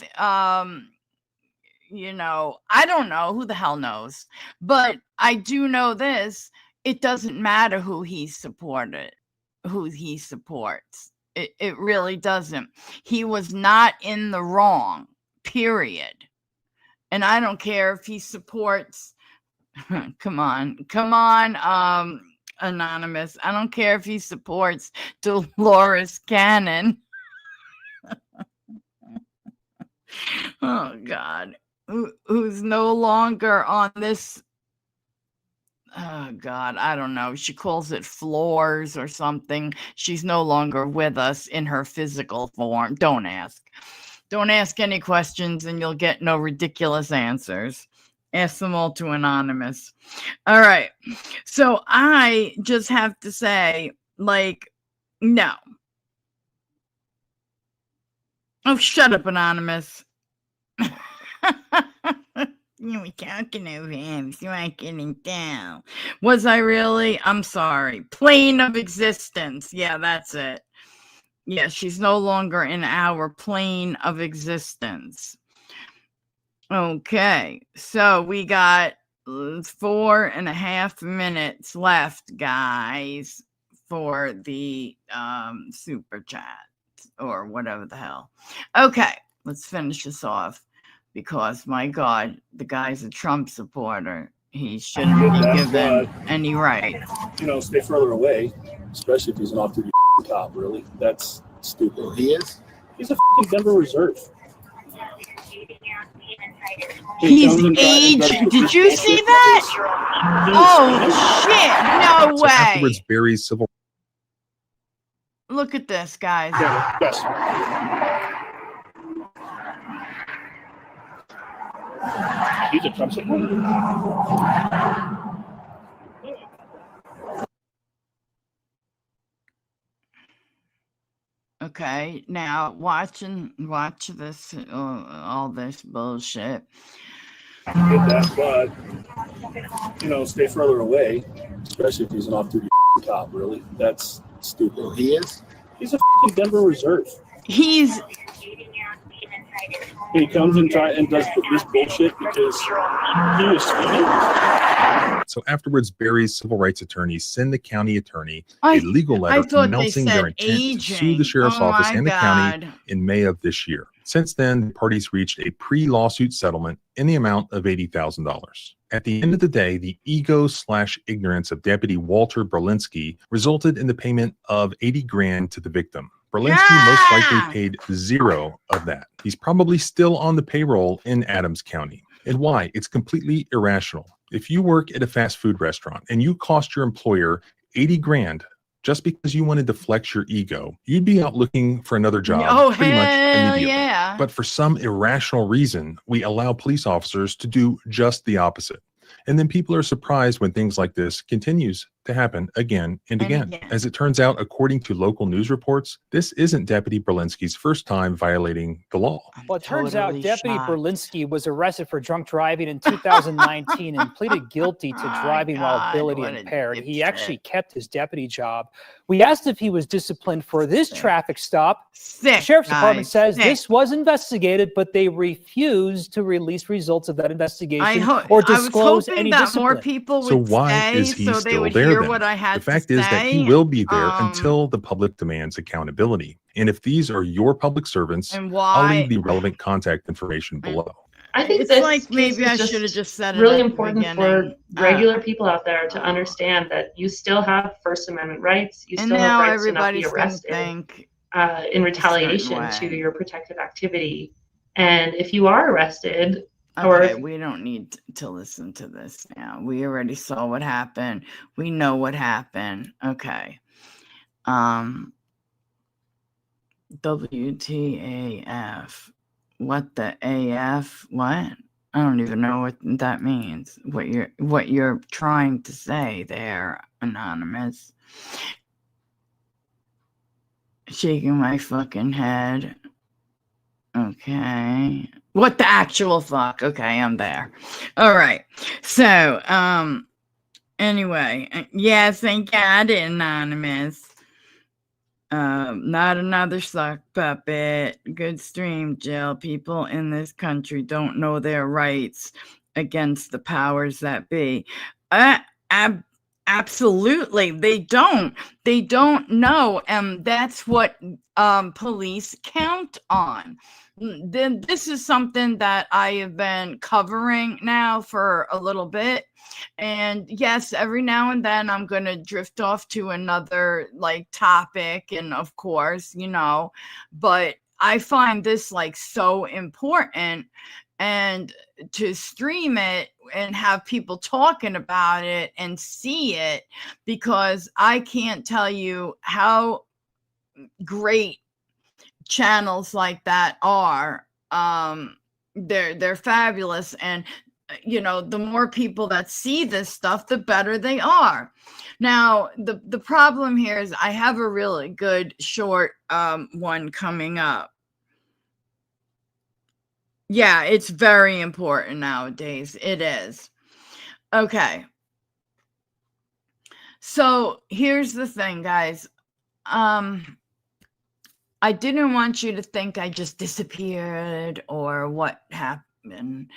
You know, I don't know, who the hell knows, but I do know this: it doesn't matter who he supports. It really doesn't. He was not in the wrong, period. And I don't care if he supports come on, Anonymous. I don't care if he supports Dolores Cannon. Oh God. Who's no longer on this. Oh God, I don't know. She calls it floors or something. She's no longer with us in her physical form. Don't ask. Don't ask any questions and you'll get no ridiculous answers. Ask them all to Anonymous. All right. So I just have to say, like, no. Oh, shut up, Anonymous. You were talking of him, so I couldn't tell. Was I really? I'm sorry. Plane of existence. Yeah, that's it. Yeah, she's no longer in our plane of existence. Okay, so we got 4.5 minutes left, guys, for the super chat or whatever the hell. Okay, let's finish this off because, my God, the guy's a Trump supporter. He shouldn't be given any right. You know, stay further away, especially if he's an off-duty cop. Really, that's stupid. Oh, he is. He's a Denver Reserve. He's aged. Did you see that? Oh shit! No So way. afterwards, Barry's civil. Look at this, guys. Yeah, yes. He's a Trump supporter. Okay, now watch this, all this bullshit. Get that, but you know, stay further away, especially if he's an off-duty cop. Really, that's stupid. Oh, he is. He's a Denver Reserve. He's He comes and does this bullshit because he was speeding. So afterwards, Barry's civil rights attorneys send the county attorney a legal I letter thought they announcing their said intent aging. to sue the sheriff's Oh office my and the county God. in May of this year. Since then, the parties reached a pre-lawsuit settlement in the amount of $80,000. At the end of the day, the ego/ignorance of Deputy Walter Berlinski resulted in the payment of $80,000 to the victim. Berlinski most likely paid zero of that. He's probably still on the payroll in Adams County. And why? It's completely irrational. If you work at a fast food restaurant and you cost your employer $80,000 just because you wanted to flex your ego, you'd be out looking for another job pretty much immediately. Yeah. But for some irrational reason, we allow police officers to do just the opposite. And then people are surprised when things like this continues to happen again and again. As it turns out, according to local news reports, this isn't Deputy Berlinski's first time violating the law. Well, it turns out Totally Deputy shocked. Berlinski was arrested for drunk driving in 2019 and pleaded guilty to My driving while God, ability what a impaired. He dipshit. actually kept his deputy job. We asked if he was disciplined for this traffic stop. The Sick, Sheriff's Department guys, says sick. this was investigated, but they refused to release results of that investigation or I was disclose hoping any that discipline. more people would So why stay is he so they still would there hear then? what I had The fact to is that he say. will be there until the public demands accountability. And if these are your public servants, And I'll why? leave the relevant contact information below. I think It's this like case maybe is I just should have just said it really at the important for beginning. regular people out there to understand that you still have First Amendment rights. You And still have now rights to not be everybody's going to arrested think in retaliation way. to your protected activity. And if you are arrested, or okay, if, we don't need to listen to this now. We already saw what happened. We know what happened. Okay. WTAF. What the AF? What? I don't even know what that means. What you're trying to say there, Anonymous. Shaking my fucking head. Okay. What the actual fuck? Okay, I'm there. All right. So, anyway, yes, I got it, Anonymous. Not another sock puppet. Good stream, Jill. People in this country don't know their rights against the powers that be. Absolutely, they don't. They don't know, and that's what police count on. Then this is something that I have been covering now for a little bit. And yes, every now and then I'm going to drift off to another like topic. And of course, but I find this like so important, and to stream it and have people talking about it and see it, because I can't tell you how great channels like that are. They're fabulous, and the more people that see this stuff, the better they are. Now, the problem here is I have a really good short one coming up. Yeah, it's very important nowadays. It is. Okay. So here's the thing, guys. I didn't want you to think I just disappeared or what happened.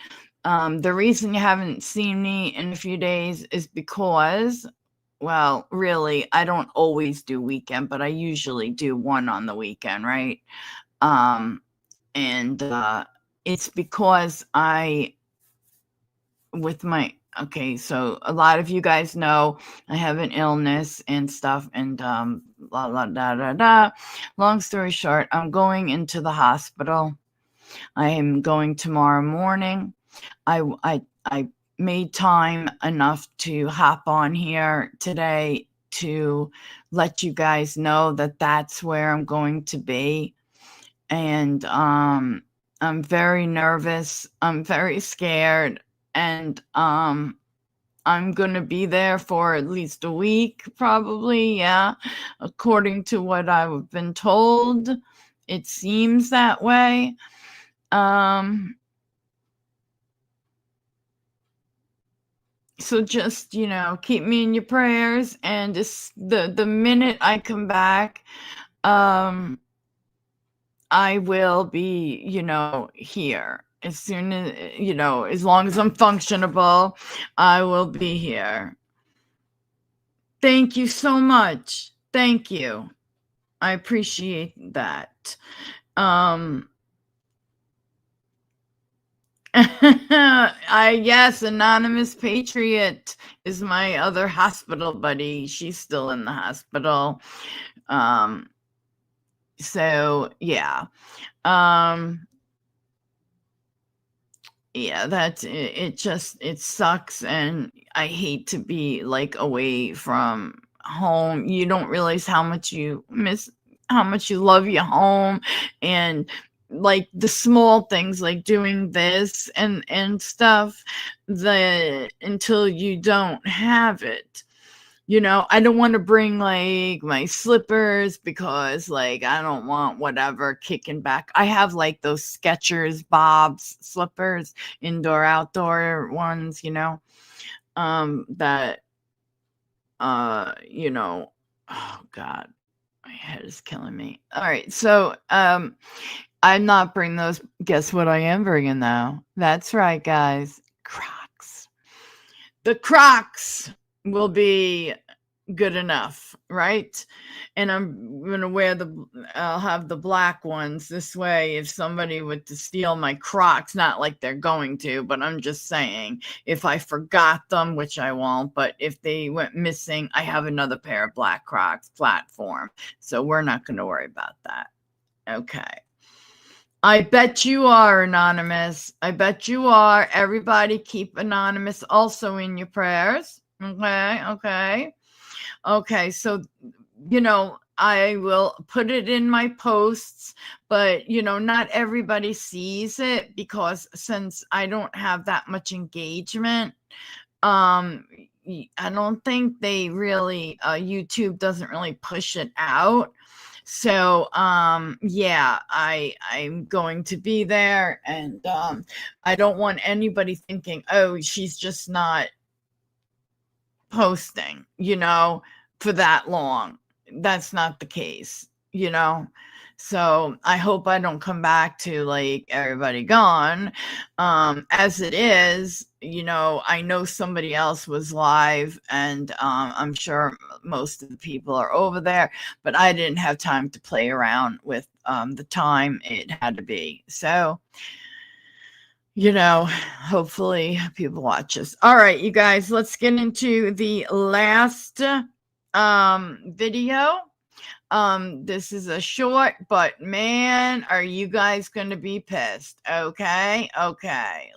The reason you haven't seen me in a few days is because, well, really, I don't always do weekend, but I usually do one on the weekend, right? And it's because okay, so a lot of you guys know I have an illness and stuff, and blah, blah, da, da, da. Long story short, I'm going into the hospital. I am going tomorrow morning. I made time enough to hop on here today to let you guys know that that's where I'm going to be. And I'm very nervous. I'm very scared. And I'm going to be there for at least a week, probably. Yeah. According to what I've been told, it seems that way. So just, keep me in your prayers. And just the minute I come back, I will be, here. As soon as, as long as I'm functionable, I will be here. Thank you so much. Thank you. I appreciate that. Yes, Anonymous Patriot is my other hospital buddy. She's still in the hospital. So yeah. Yeah, that's it. It sucks, and I hate to be like away from home. You don't realize how much you miss, how much you love your home, and like the small things like doing this and stuff, until you don't have it. I don't want to bring like my slippers because like I don't want whatever kicking back. I have like those Skechers Bob's slippers, indoor outdoor ones, that oh God, my head is killing me. All right, so I'm not bringing those. Guess what I am bringing though? That's right, guys. Crocs. The Crocs will be good enough, right? And I'm gonna I'll have the black ones. This way, if somebody were to steal my Crocs, not like they're going to, but I'm just saying, if I forgot them, which I won't, but if they went missing, I have another pair of black Crocs platform. So we're not gonna worry about that. Okay. I bet you are, Anonymous. I bet you are. Everybody keep Anonymous also in your prayers. Okay. So, I will put it in my posts, but, not everybody sees it because since I don't have that much engagement, I don't think they really, YouTube doesn't really push it out. So, yeah, I'm going to be there, and I don't want anybody thinking, oh, she's just not posting, for that long. That's not the case. you know. So I hope I don't come back to like everybody gone. As it is, you know, I know somebody else was live, and I'm sure most of the people are over there, but I didn't have time to play around with the time it had to be. So, you know, hopefully people watch us. All right, you guys, let's get into the last video. This is a short, but man, are you guys gonna be pissed? Okay,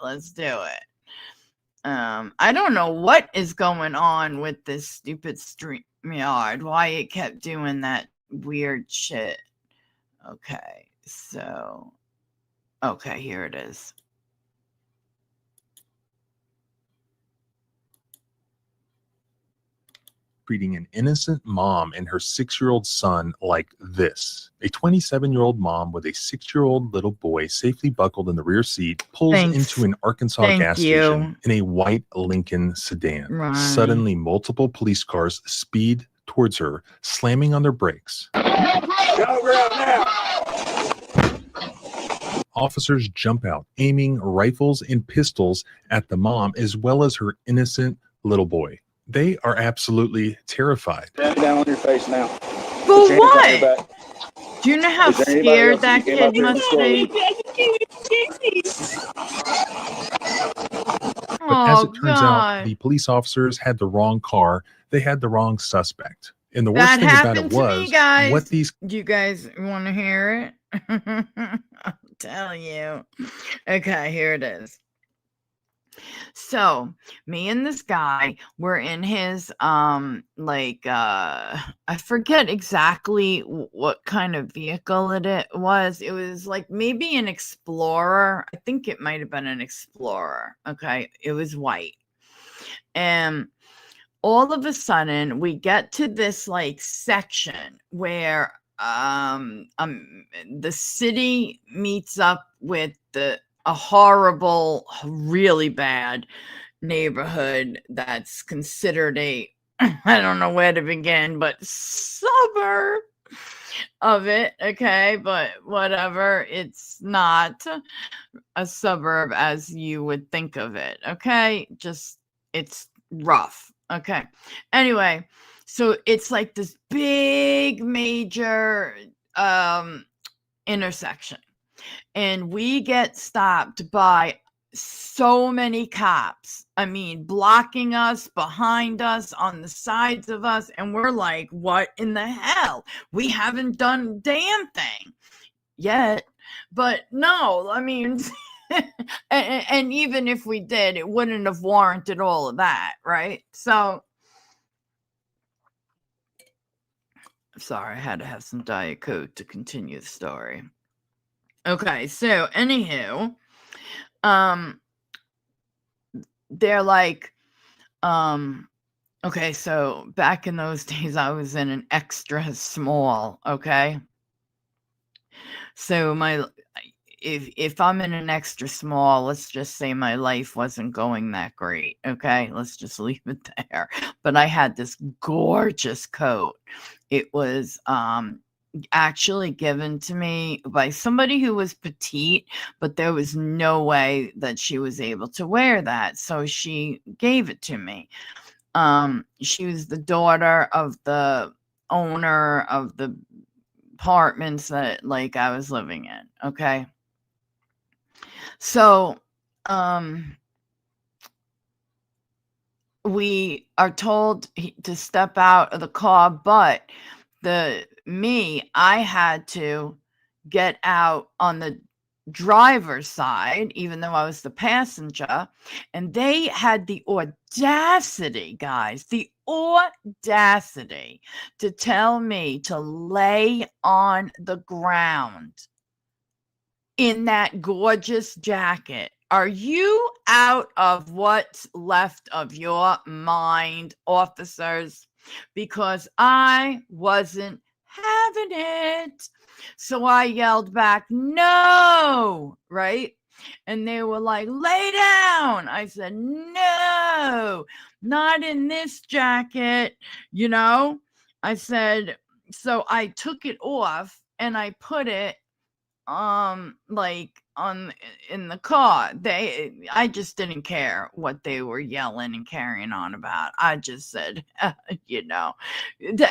let's do it. I don't know what is going on with this stupid StreamYard, why it kept doing that weird shit. Okay, so okay, here it is. Treating an innocent mom and her 6-year-old son like this. A 27-year-old mom with a 6-year-old little boy safely buckled in the rear seat pulls into an Arkansas gas station in a white Lincoln sedan. Right. Suddenly, multiple police cars speed towards her, slamming on their brakes. Officers jump out, aiming rifles and pistols at the mom as well as her innocent little boy. They are absolutely terrified. Stand down on your face now. For what? Do you know how scared that kid must be? But as it turns out, the police officers had the wrong car. They had the wrong suspect. And the worst thing about it was what these... Do you guys want to hear it? I'll tell you. Okay, here it is. So me and this guy were in his I forget exactly what kind of vehicle it was. It was like maybe an Explorer. I think it might have been an Explorer. Okay, it was white. And all of a sudden we get to this like section where the city meets up with a horrible, really bad neighborhood that's considered a, I don't know where to begin, but suburb of it. Okay, but whatever, it's not a suburb as you would think of it. Okay, just it's rough. Okay, anyway, so it's like this big major intersection. And we get stopped by so many cops. I mean, blocking us, behind us, on the sides of us. And we're like, what in the hell? We haven't done a damn thing yet. But no, I mean, and even if we did, it wouldn't have warranted all of that, right? So, sorry, I had to have some Diet Coke to continue the story. Okay, so anywho, they're like, okay, so back in those days, I was in an extra small, okay? So if I'm in an extra small, let's just say my life wasn't going that great, okay? Let's just leave it there. But I had this gorgeous coat. It was, actually given to me by somebody who was petite, but there was no way that she was able to wear that, so she gave it to me. She was the daughter of the owner of the apartments that like I was living in. Okay, so we are told to step out of the car, but I had to get out on the driver's side, even though I was the passenger. And they had the audacity, guys, the audacity to tell me to lay on the ground in that gorgeous jacket. Are you out of what's left of your mind, officers? Because I wasn't having it. So I yelled back, no, right? And they were like, lay down. I said, no, not in this jacket. You know, I said, so I took it off and I put it like in the car. I just didn't care what they were yelling and carrying on about. I just said,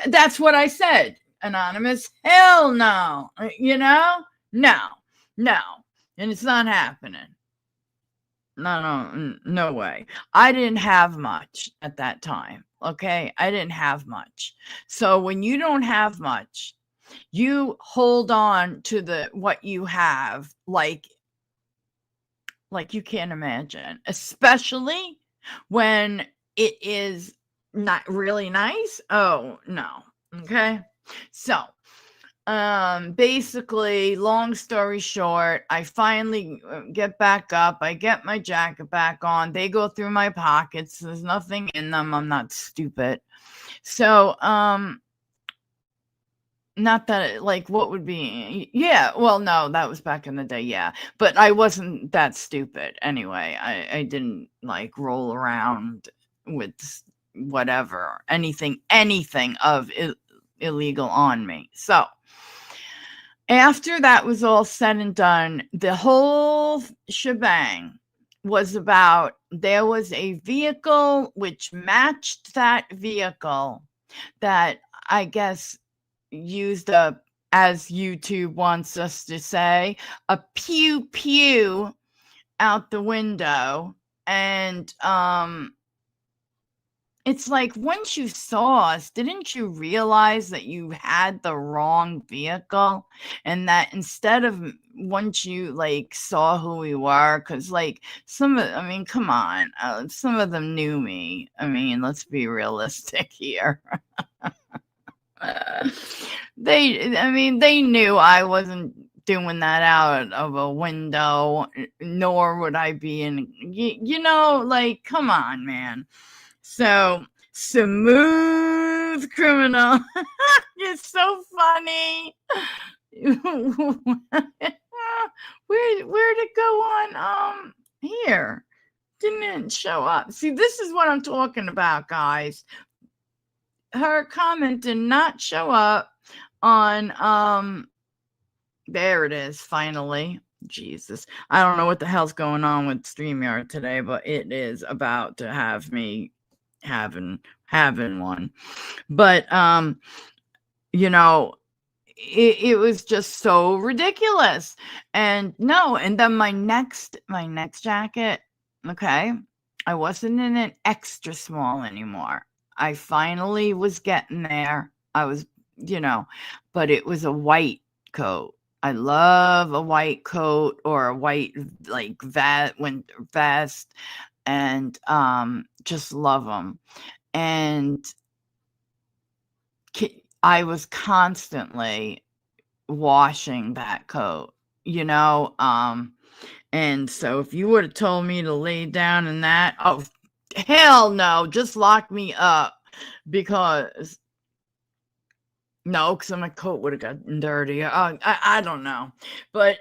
that's what I said. Anonymous, hell no. No, and it's not happening. No way. I didn't have much at that time. Okay, I didn't have much. So when you don't have much, you hold on to what you have like you can't imagine, especially when it is not really nice. Oh no. Okay, so basically, long story short, I finally get back up. I get my jacket back on. They go through my pockets. There's nothing in them. I'm not stupid. So not that like what would be, yeah, well, no, that was back in the day, yeah, but I wasn't that stupid anyway. I didn't like roll around with whatever, anything of illegal on me. So after that was all said and done, the whole shebang was about, there was a vehicle which matched that vehicle that I guess used as YouTube wants us to say, a pew pew out the window. And it's like, once you saw us, didn't you realize that you had the wrong vehicle? And that instead of, once you like saw who we were, because like come on, some of them knew me. I mean, let's be realistic here. They knew I wasn't doing that out of a window, nor would I be in, like, come on, man. So, smooth criminal. It's so funny. Where'd it go on? Here. Didn't show up. See, this is what I'm talking about, guys. Her comment did not show up on there it is, finally. Jesus, I don't know what the hell's going on with StreamYard today, but it is about to have me having one. But it was just so ridiculous. And then my next jacket, okay, I wasn't in an extra small anymore. I finally was getting there. I was, but it was a white coat. I love a white coat or a white like vest, and just love them. And I was constantly washing that coat, and so if you would have told me to lay down in that, oh hell no, just lock me up, because my coat would have gotten dirty. I don't know, but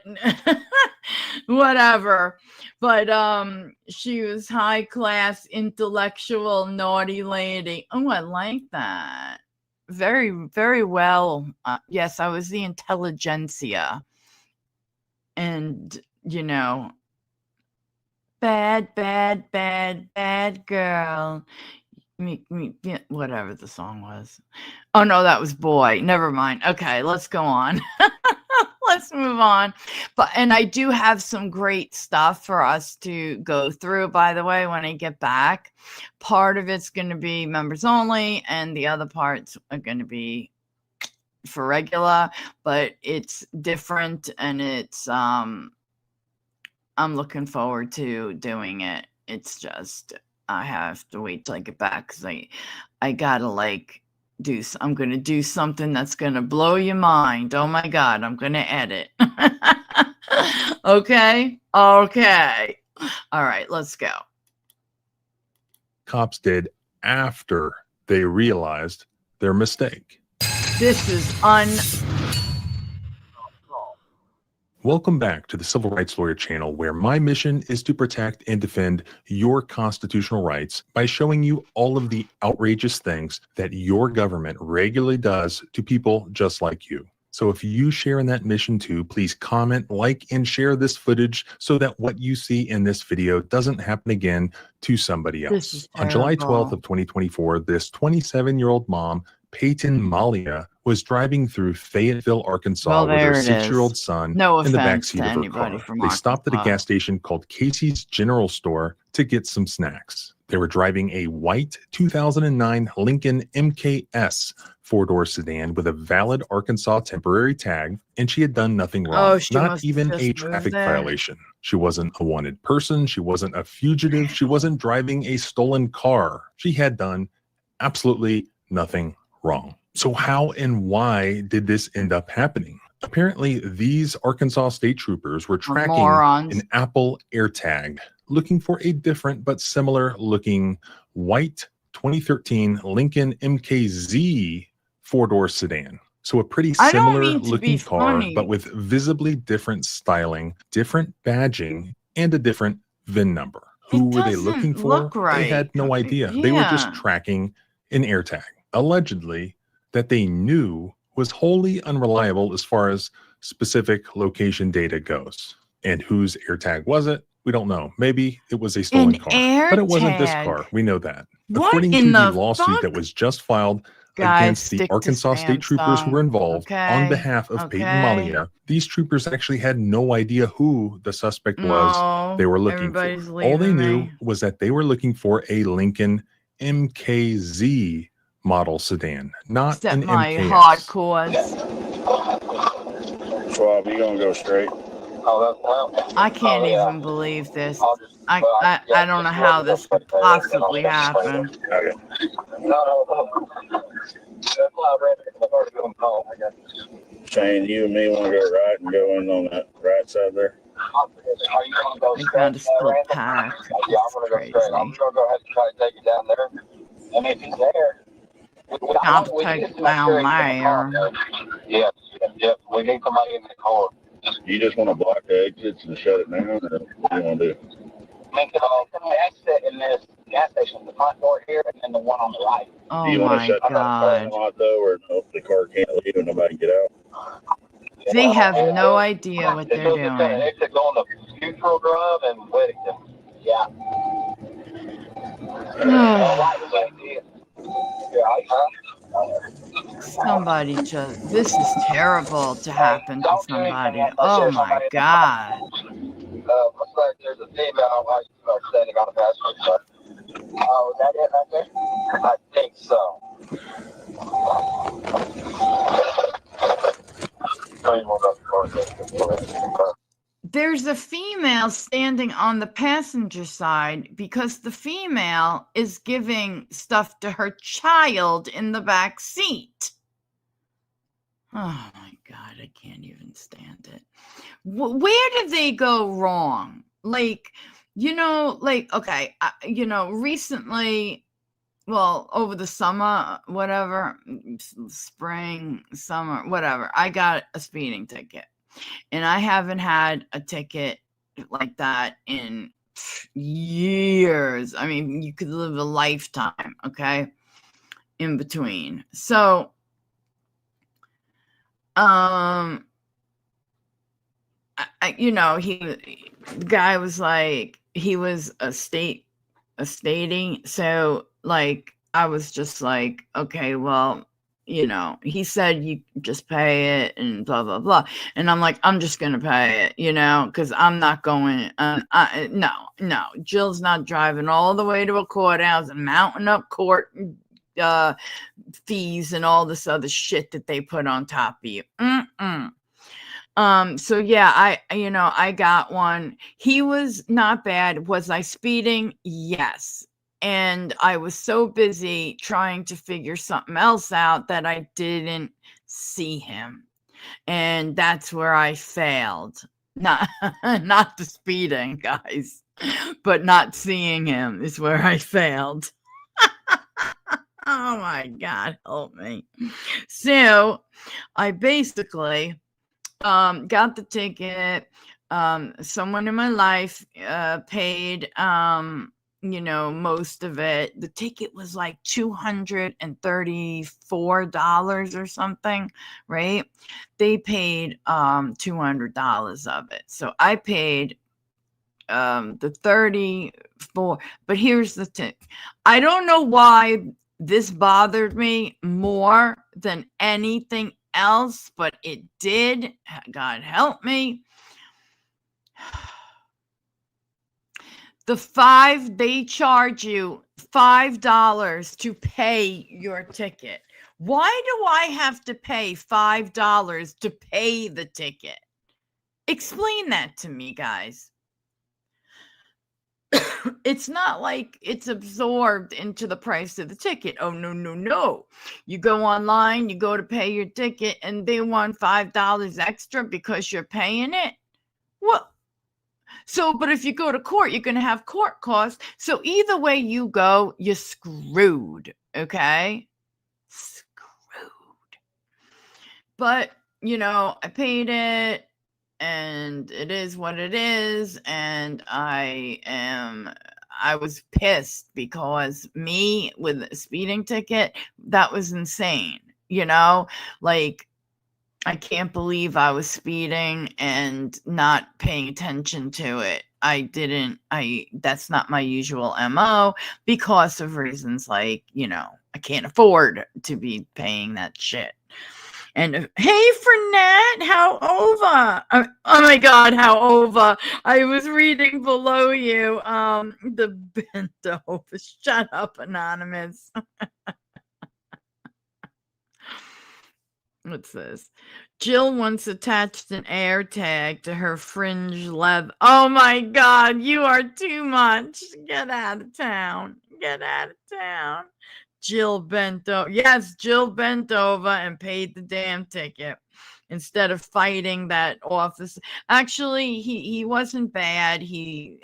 whatever. But she was high class, intellectual, naughty lady. Oh, I like that. Very, very well. Yes, I was the intelligentsia, and bad girl. Me, whatever the song was. Oh no, that was Boy. Never mind. Okay, let's go on. Let's move on. And I do have some great stuff for us to go through, by the way, when I get back. Part of it's going to be members only, and the other parts are going to be for regular, but it's different, and it's I'm looking forward to doing it. It's just I have to wait till I get back, because I gotta I'm gonna do something that's gonna blow your mind. Oh my god, I'm gonna edit. Okay. All right, let's go. Cops did after they realized their mistake. This is Welcome back to the Civil Rights Lawyer channel, where my mission is to protect and defend your constitutional rights by showing you all of the outrageous things that your government regularly does to people just like you. So if you share in that mission too, please comment, like, and share this footage so that what you see in this video doesn't happen again to somebody This else. is On July 12th terrible. of 2024, this 27-year-old mom, Peyton Malia, was driving through Fayetteville, Arkansas Well, with her there it is. 6-year-old son No in the offense to backseat of her anybody car. from They stopped at a Arkansas. gas station called Casey's General Store to get some snacks. They were driving a white 2009 Lincoln MKS four-door sedan with a valid Arkansas temporary tag, and she had done nothing wrong, Oh, she not must even have a just moved traffic there. violation. She wasn't a wanted person. She wasn't a fugitive. She wasn't driving a stolen car. She had done absolutely nothing wrong. So how and why did this end up happening? Apparently, these Arkansas state troopers were tracking Morons. an Apple AirTag, looking for a different but similar looking white 2013 Lincoln MKZ four-door sedan. So a pretty I don't similar mean to looking be car, funny. but with visibly different styling, different badging, and a different VIN number. Who It were they looking doesn't for? look They had right. no idea. They were just Yeah. tracking an AirTag, allegedly, that they knew was wholly unreliable as far as specific location data goes. And whose AirTag was it? We don't know. Maybe it was a stolen An car, but it wasn't this AirTag. car. We know that. What According in to the the lawsuit that fuck? was just filed Guys, against the stick to Arkansas state troopers who were Samsung. involved on Okay. behalf of Peyton Okay. Malia, these troopers actually had no idea who the suspect was No. they were looking Everybody's for. All they leaving knew me. was that they were looking for a Lincoln MKZ model sedan, not Except an my MKS. hardcores. Schwab, you gonna go straight? I can't even believe this. I don't know how this could possibly happen. Okay. Shane, you and me want to go right and go in on that right side there. They got a split pack. It's crazy. I'm gonna go ahead and try to take it down there. And if he's there, I'll take it down there. Yes, yep. We need somebody in the car. You just want to block the exits and shut it down, or what do you want to do? Can we exit in this gas station, the front door here, and then the one on the right? Oh Do you want to my shut down the parking god. lot though, or no? The car can't leave and nobody can get out. They have no idea what they're doing. Exit going to Neutral Drive and Weddington. Yeah. Somebody just, this is terrible to happen to somebody. Oh my god. Looks like there's a female standing on the passenger side. Oh, is that it right there? I think so. There's a female standing on the passenger side because the female is giving stuff to her child in the back seat. Oh my god, I can't even stand it. Where did they go wrong? Like, okay, recently, well, over the summer, whatever, spring, summer, whatever, I got a speeding ticket. And I haven't had a ticket like that in years. I mean, you could live a lifetime, okay, in between. So, the guy was like, he was stating. So, like, I was just like, okay, well, he said you just pay it and blah, blah, blah. And I'm like, I'm just going to pay it, because I'm not going, no, Jill's not driving all the way to a courthouse and mounting up court fees and all this other shit that they put on top of you. So yeah, I got one. He was not bad. Was I speeding? Yes. And I was so busy trying to figure something else out that I didn't see him. And that's where I failed. Not the speeding, guys, but not seeing him is where I failed. Oh my God, help me. So I basically got the ticket. Someone in my life paid most of it. The ticket was like $234 or something, right? They paid $200 of it. So I paid the 34. But here's the thing. I don't know why this bothered me more than anything else, but it did. God help me. They charge you $5 to pay your ticket. Why do I have to pay $5 to pay the ticket? Explain that to me, guys. It's not like it's absorbed into the price of the ticket. Oh, no. You go online, you go to pay your ticket, and they want $5 extra because you're paying it. Well, but if you go to court, you're going to have court costs. So either way you go, you're screwed. Okay? Screwed. But, I paid it, and it is what it is. And I was pissed because me with a speeding ticket, that was insane. Like, I can't believe I was speeding and not paying attention to it. That's not my usual MO because of reasons like, I can't afford to be paying that shit. And hey, Fernette, how over? Oh my God, how over? I was reading below you, the bent over. Shut up, Anonymous. What's this? Jill once attached an air tag to her fringe leather. Oh my God, you are too much. Get out of town. Get out of town. Jill bent over. Yes, Jill bent over and paid the damn ticket instead of fighting that officer. Actually, he wasn't bad. He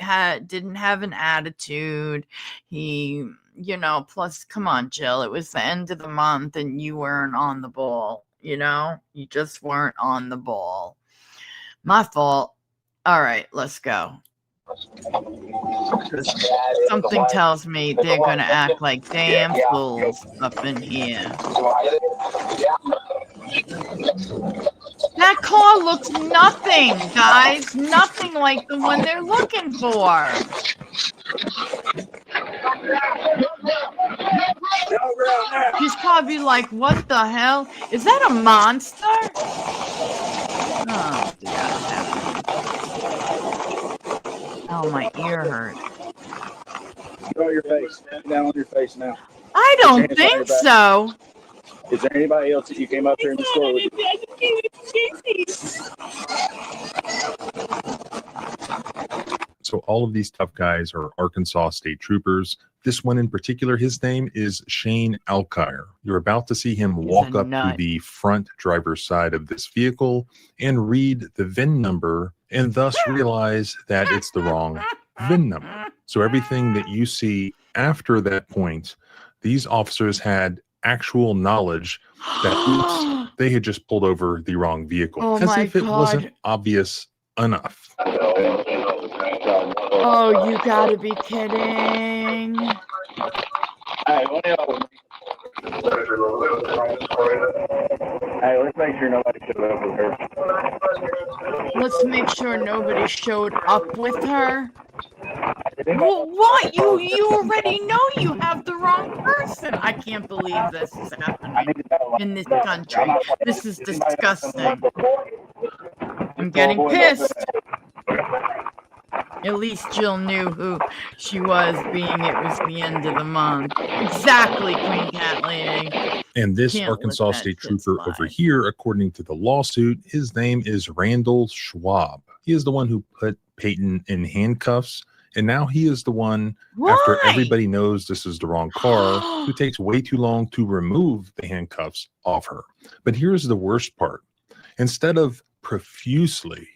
didn't have an attitude. Plus, come on, Jill. It was the end of the month and you weren't on the ball. You just weren't on the ball. My fault. All right, let's go. Something tells me they're going to act like damn fools up in here. That car looks nothing, guys. Nothing like the one they're looking for. He's probably like, what the hell? Is that a monster? Oh, oh, my ear hurts. Get on your face. Down on your face now. I don't think so. Is there anybody else that you came up here in the store with? So all of these tough guys are Arkansas State Troopers. This one in particular, his name is Shane Alkire. You're about to see him walk up to the front driver's side of this vehicle and read the VIN number and thus realize that it's the wrong VIN number. So everything that you see after that point, these officers had actual knowledge that oops, they had just pulled over the wrong vehicle, as if it wasn't obvious enough. Oh, you gotta be kidding. Hey, let's make sure nobody showed up with her. Let's make sure nobody showed up with her. Well, what? You already know you have the wrong person. I can't believe this is happening in this country. This is disgusting. I'm getting pissed. At least Jill knew who she was, being it was the end of the month. Exactly, Queen Cat Lady. And this Arkansas State Trooper over here, according to the lawsuit, his name is Randall Schwab. He is the one who put Peyton in handcuffs. And now he is the one, after everybody knows this is the wrong car, who takes way too long to remove the handcuffs off her. But here's the worst part. Instead of profusely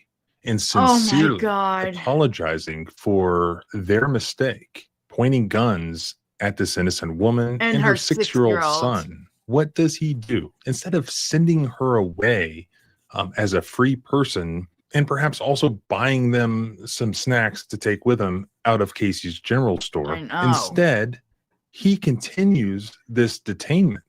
and sincerely apologizing for their mistake, pointing guns at this innocent woman and her 6-year-old son, what does he do? Instead of sending her away as a free person, and perhaps also buying them some snacks to take with him out of Casey's General Store. I know. Instead, he continues this detainment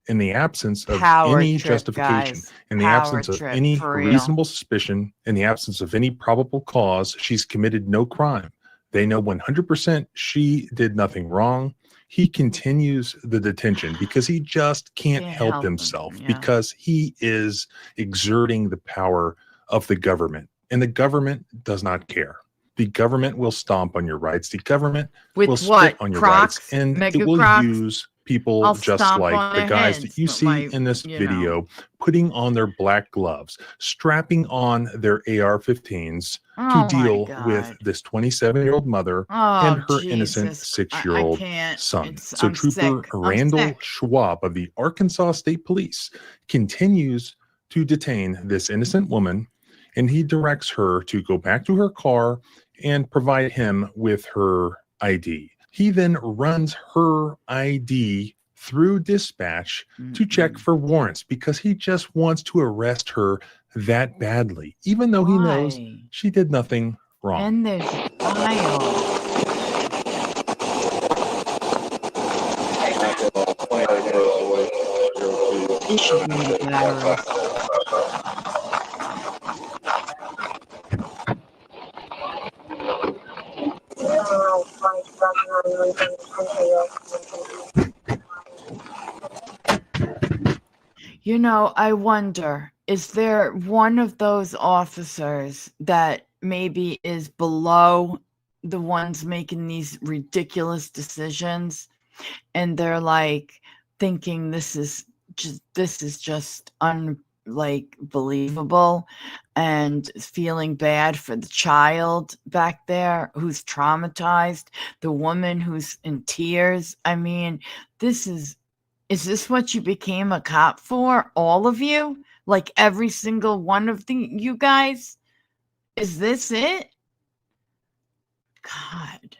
in the absence of Power any trip, justification, guys. in the Power absence of trip, any for real. reasonable suspicion, in the absence of any probable cause. She's committed no crime. They know 100% she did nothing wrong. He continues the detention because he just can't help him, himself, yeah. because he is exerting the power of the government, and the government does not care. The government will stomp on your rights. The government With will what? spit on your Crocs? rights, and Mega it will Crocs? use people I'll just stomp like on the their guys heads that you with see my, in this you video, know. putting on their black gloves, strapping on their AR-15s Oh to my deal God. with this 27-year-old mother Oh, and her innocent Jesus. I 6-year-old can't. son. So I'm Trooper sick. I'm Randall sick. Schwab of the Arkansas State Police continues to detain this innocent woman, and he directs her to go back to her car and provide him with her ID. He then runs her ID through dispatch to check for warrants, because he just wants to arrest her that badly, even though he knows Why? she did nothing wrong. And there's a file. He should be embarrassed. You know, I wonder, is there one of those officers that maybe is below the ones making these ridiculous decisions, and they're like thinking this is just believable, and feeling bad for the child back there who's traumatized, the woman who's in tears? I mean, is this what you became a cop for? All of you? Like every single one of you guys? Is this it? God.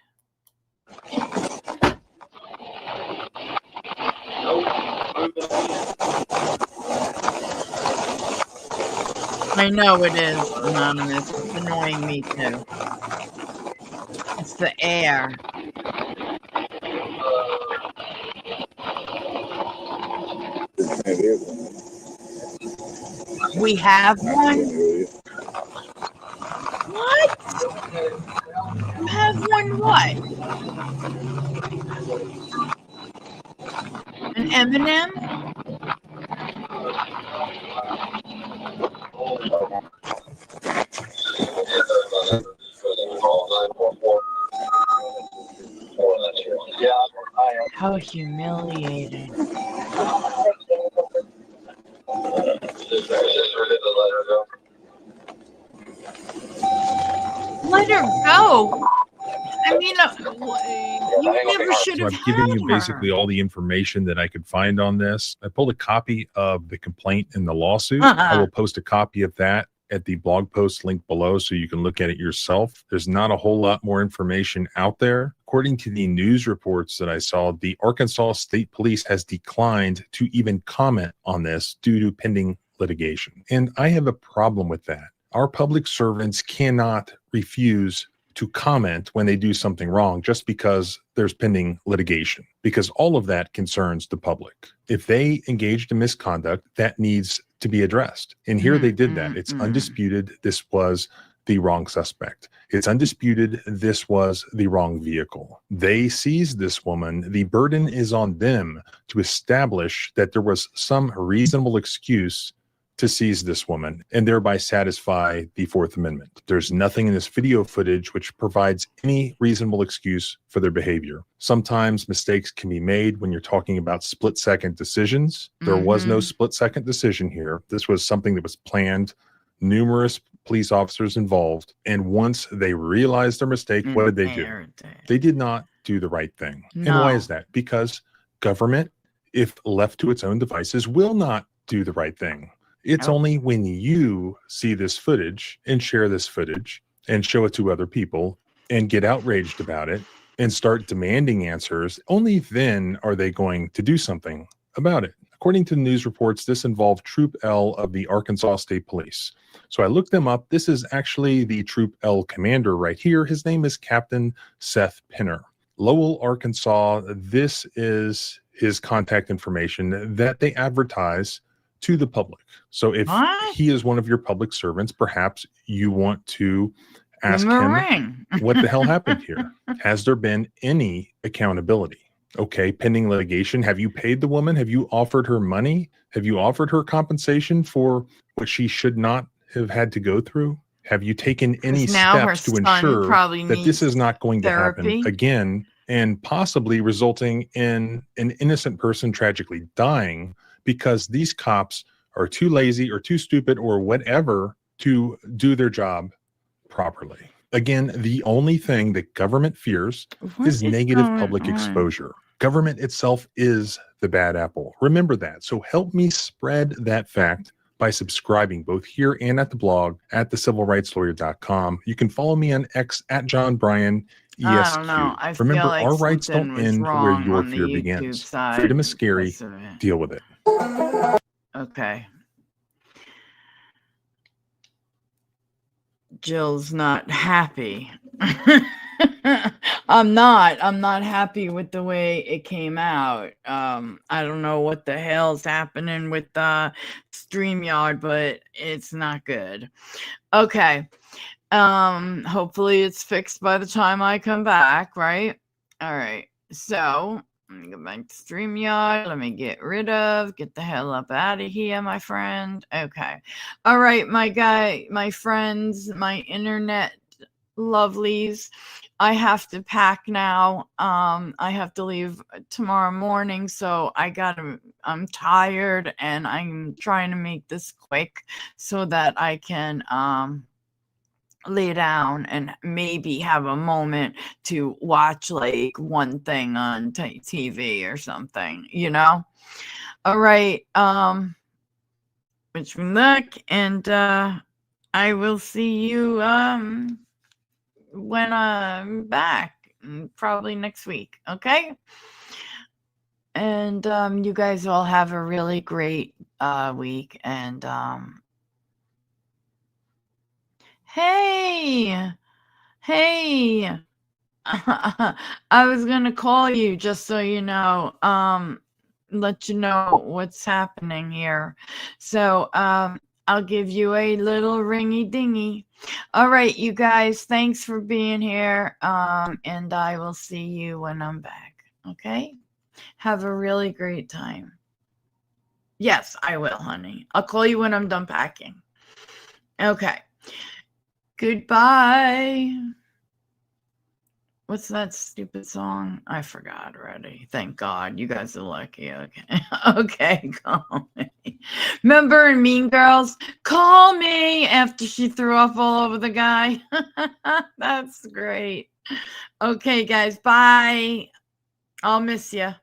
I know it is, Anonymous. It's annoying me too. It's the air. We have one? What? You have one what? An M&M? How humiliating. Let her go. I mean, you never should So have I've given had you her. basically all the information that I could find on this. I pulled a copy of the complaint in the lawsuit. I will post a copy of that at the blog post link below so you can look at it yourself. There's not a whole lot more information out there. According to the news reports that I saw, the Arkansas State Police has declined to even comment on this due to pending litigation. And I have a problem with that. Our public servants cannot refuse to comment when they do something wrong just because there's pending litigation, because all of that concerns the public. If they engaged in misconduct, that needs to be addressed. And here they did that. It's undisputed this was the wrong suspect. It's undisputed this was the wrong vehicle. They seized this woman. The burden is on them to establish that there was some reasonable excuse to seize this woman and thereby satisfy the Fourth Amendment. There's nothing in this video footage which provides any reasonable excuse for their behavior. Sometimes mistakes can be made when you're talking about split-second decisions. There was no split-second decision here. This was something that was planned, numerous police officers involved, and once they realized their mistake, what did they do? They did not do the right thing. And why is that? Because government, if left to its own devices, will not do the right thing. It's only when you see this footage and share this footage and show it to other people and get outraged about it and start demanding answers, only then are they going to do something about it. According to the news reports, this involved Troop L of the Arkansas State Police. So I looked them up. This is actually the Troop L commander right here. His name is Captain Seth Pinner. Lowell, Arkansas, this is his contact information that they advertise to the public. So if he is one of your public servants, perhaps you want to ask him what the hell happened here. Has there been any accountability? Okay, pending litigation. Have you paid the woman? Have you offered her money? Have you offered her compensation for what she should not have had to go through? Have you taken any steps to ensure that this is not going to happen again and possibly resulting in an innocent person tragically dying because these cops are too lazy or too stupid or whatever to do their job properly? Again, the only thing that government fears is negative public exposure. Government itself is the bad apple. Remember that. So help me spread that fact by subscribing both here and at the blog at thecivilrightslawyer.com. You can follow me on X at John Bryan ESQ. I don't know. I Remember, feel like our rights don't end where your fear begins. Freedom is scary. Deal with it. Okay. Jill's not happy. I'm not happy with the way it came out. I don't know what the hell's happening with StreamYard, but it's not good. Okay. Hopefully it's fixed by the time I come back, right? All right. So let me go back to StreamYard. Let me get the hell up out of here, my friend. Okay. All right, my friends, my internet lovelies. I have to pack now. I have to leave tomorrow morning, so I'm tired and I'm trying to make this quick so that I can lay down and maybe have a moment to watch like one thing on TV or something, you know? All right. Wish me luck, and I will see you when I'm back, probably next week. Okay. And you guys all have a really great week. And hey, I was gonna call you just so you know, let you know what's happening here. So I'll give you a little ringy dingy. All right, you guys, thanks for being here. And I will see you when I'm back. Okay? Have a really great time. Yes, I will, honey. I'll call you when I'm done packing. Okay. Goodbye. What's that stupid song? I forgot already. Thank God. You guys are lucky. Okay. Okay, call me. Remember in Mean Girls? Call me after she threw up all over the guy. That's great. Okay, guys. Bye. I'll miss you.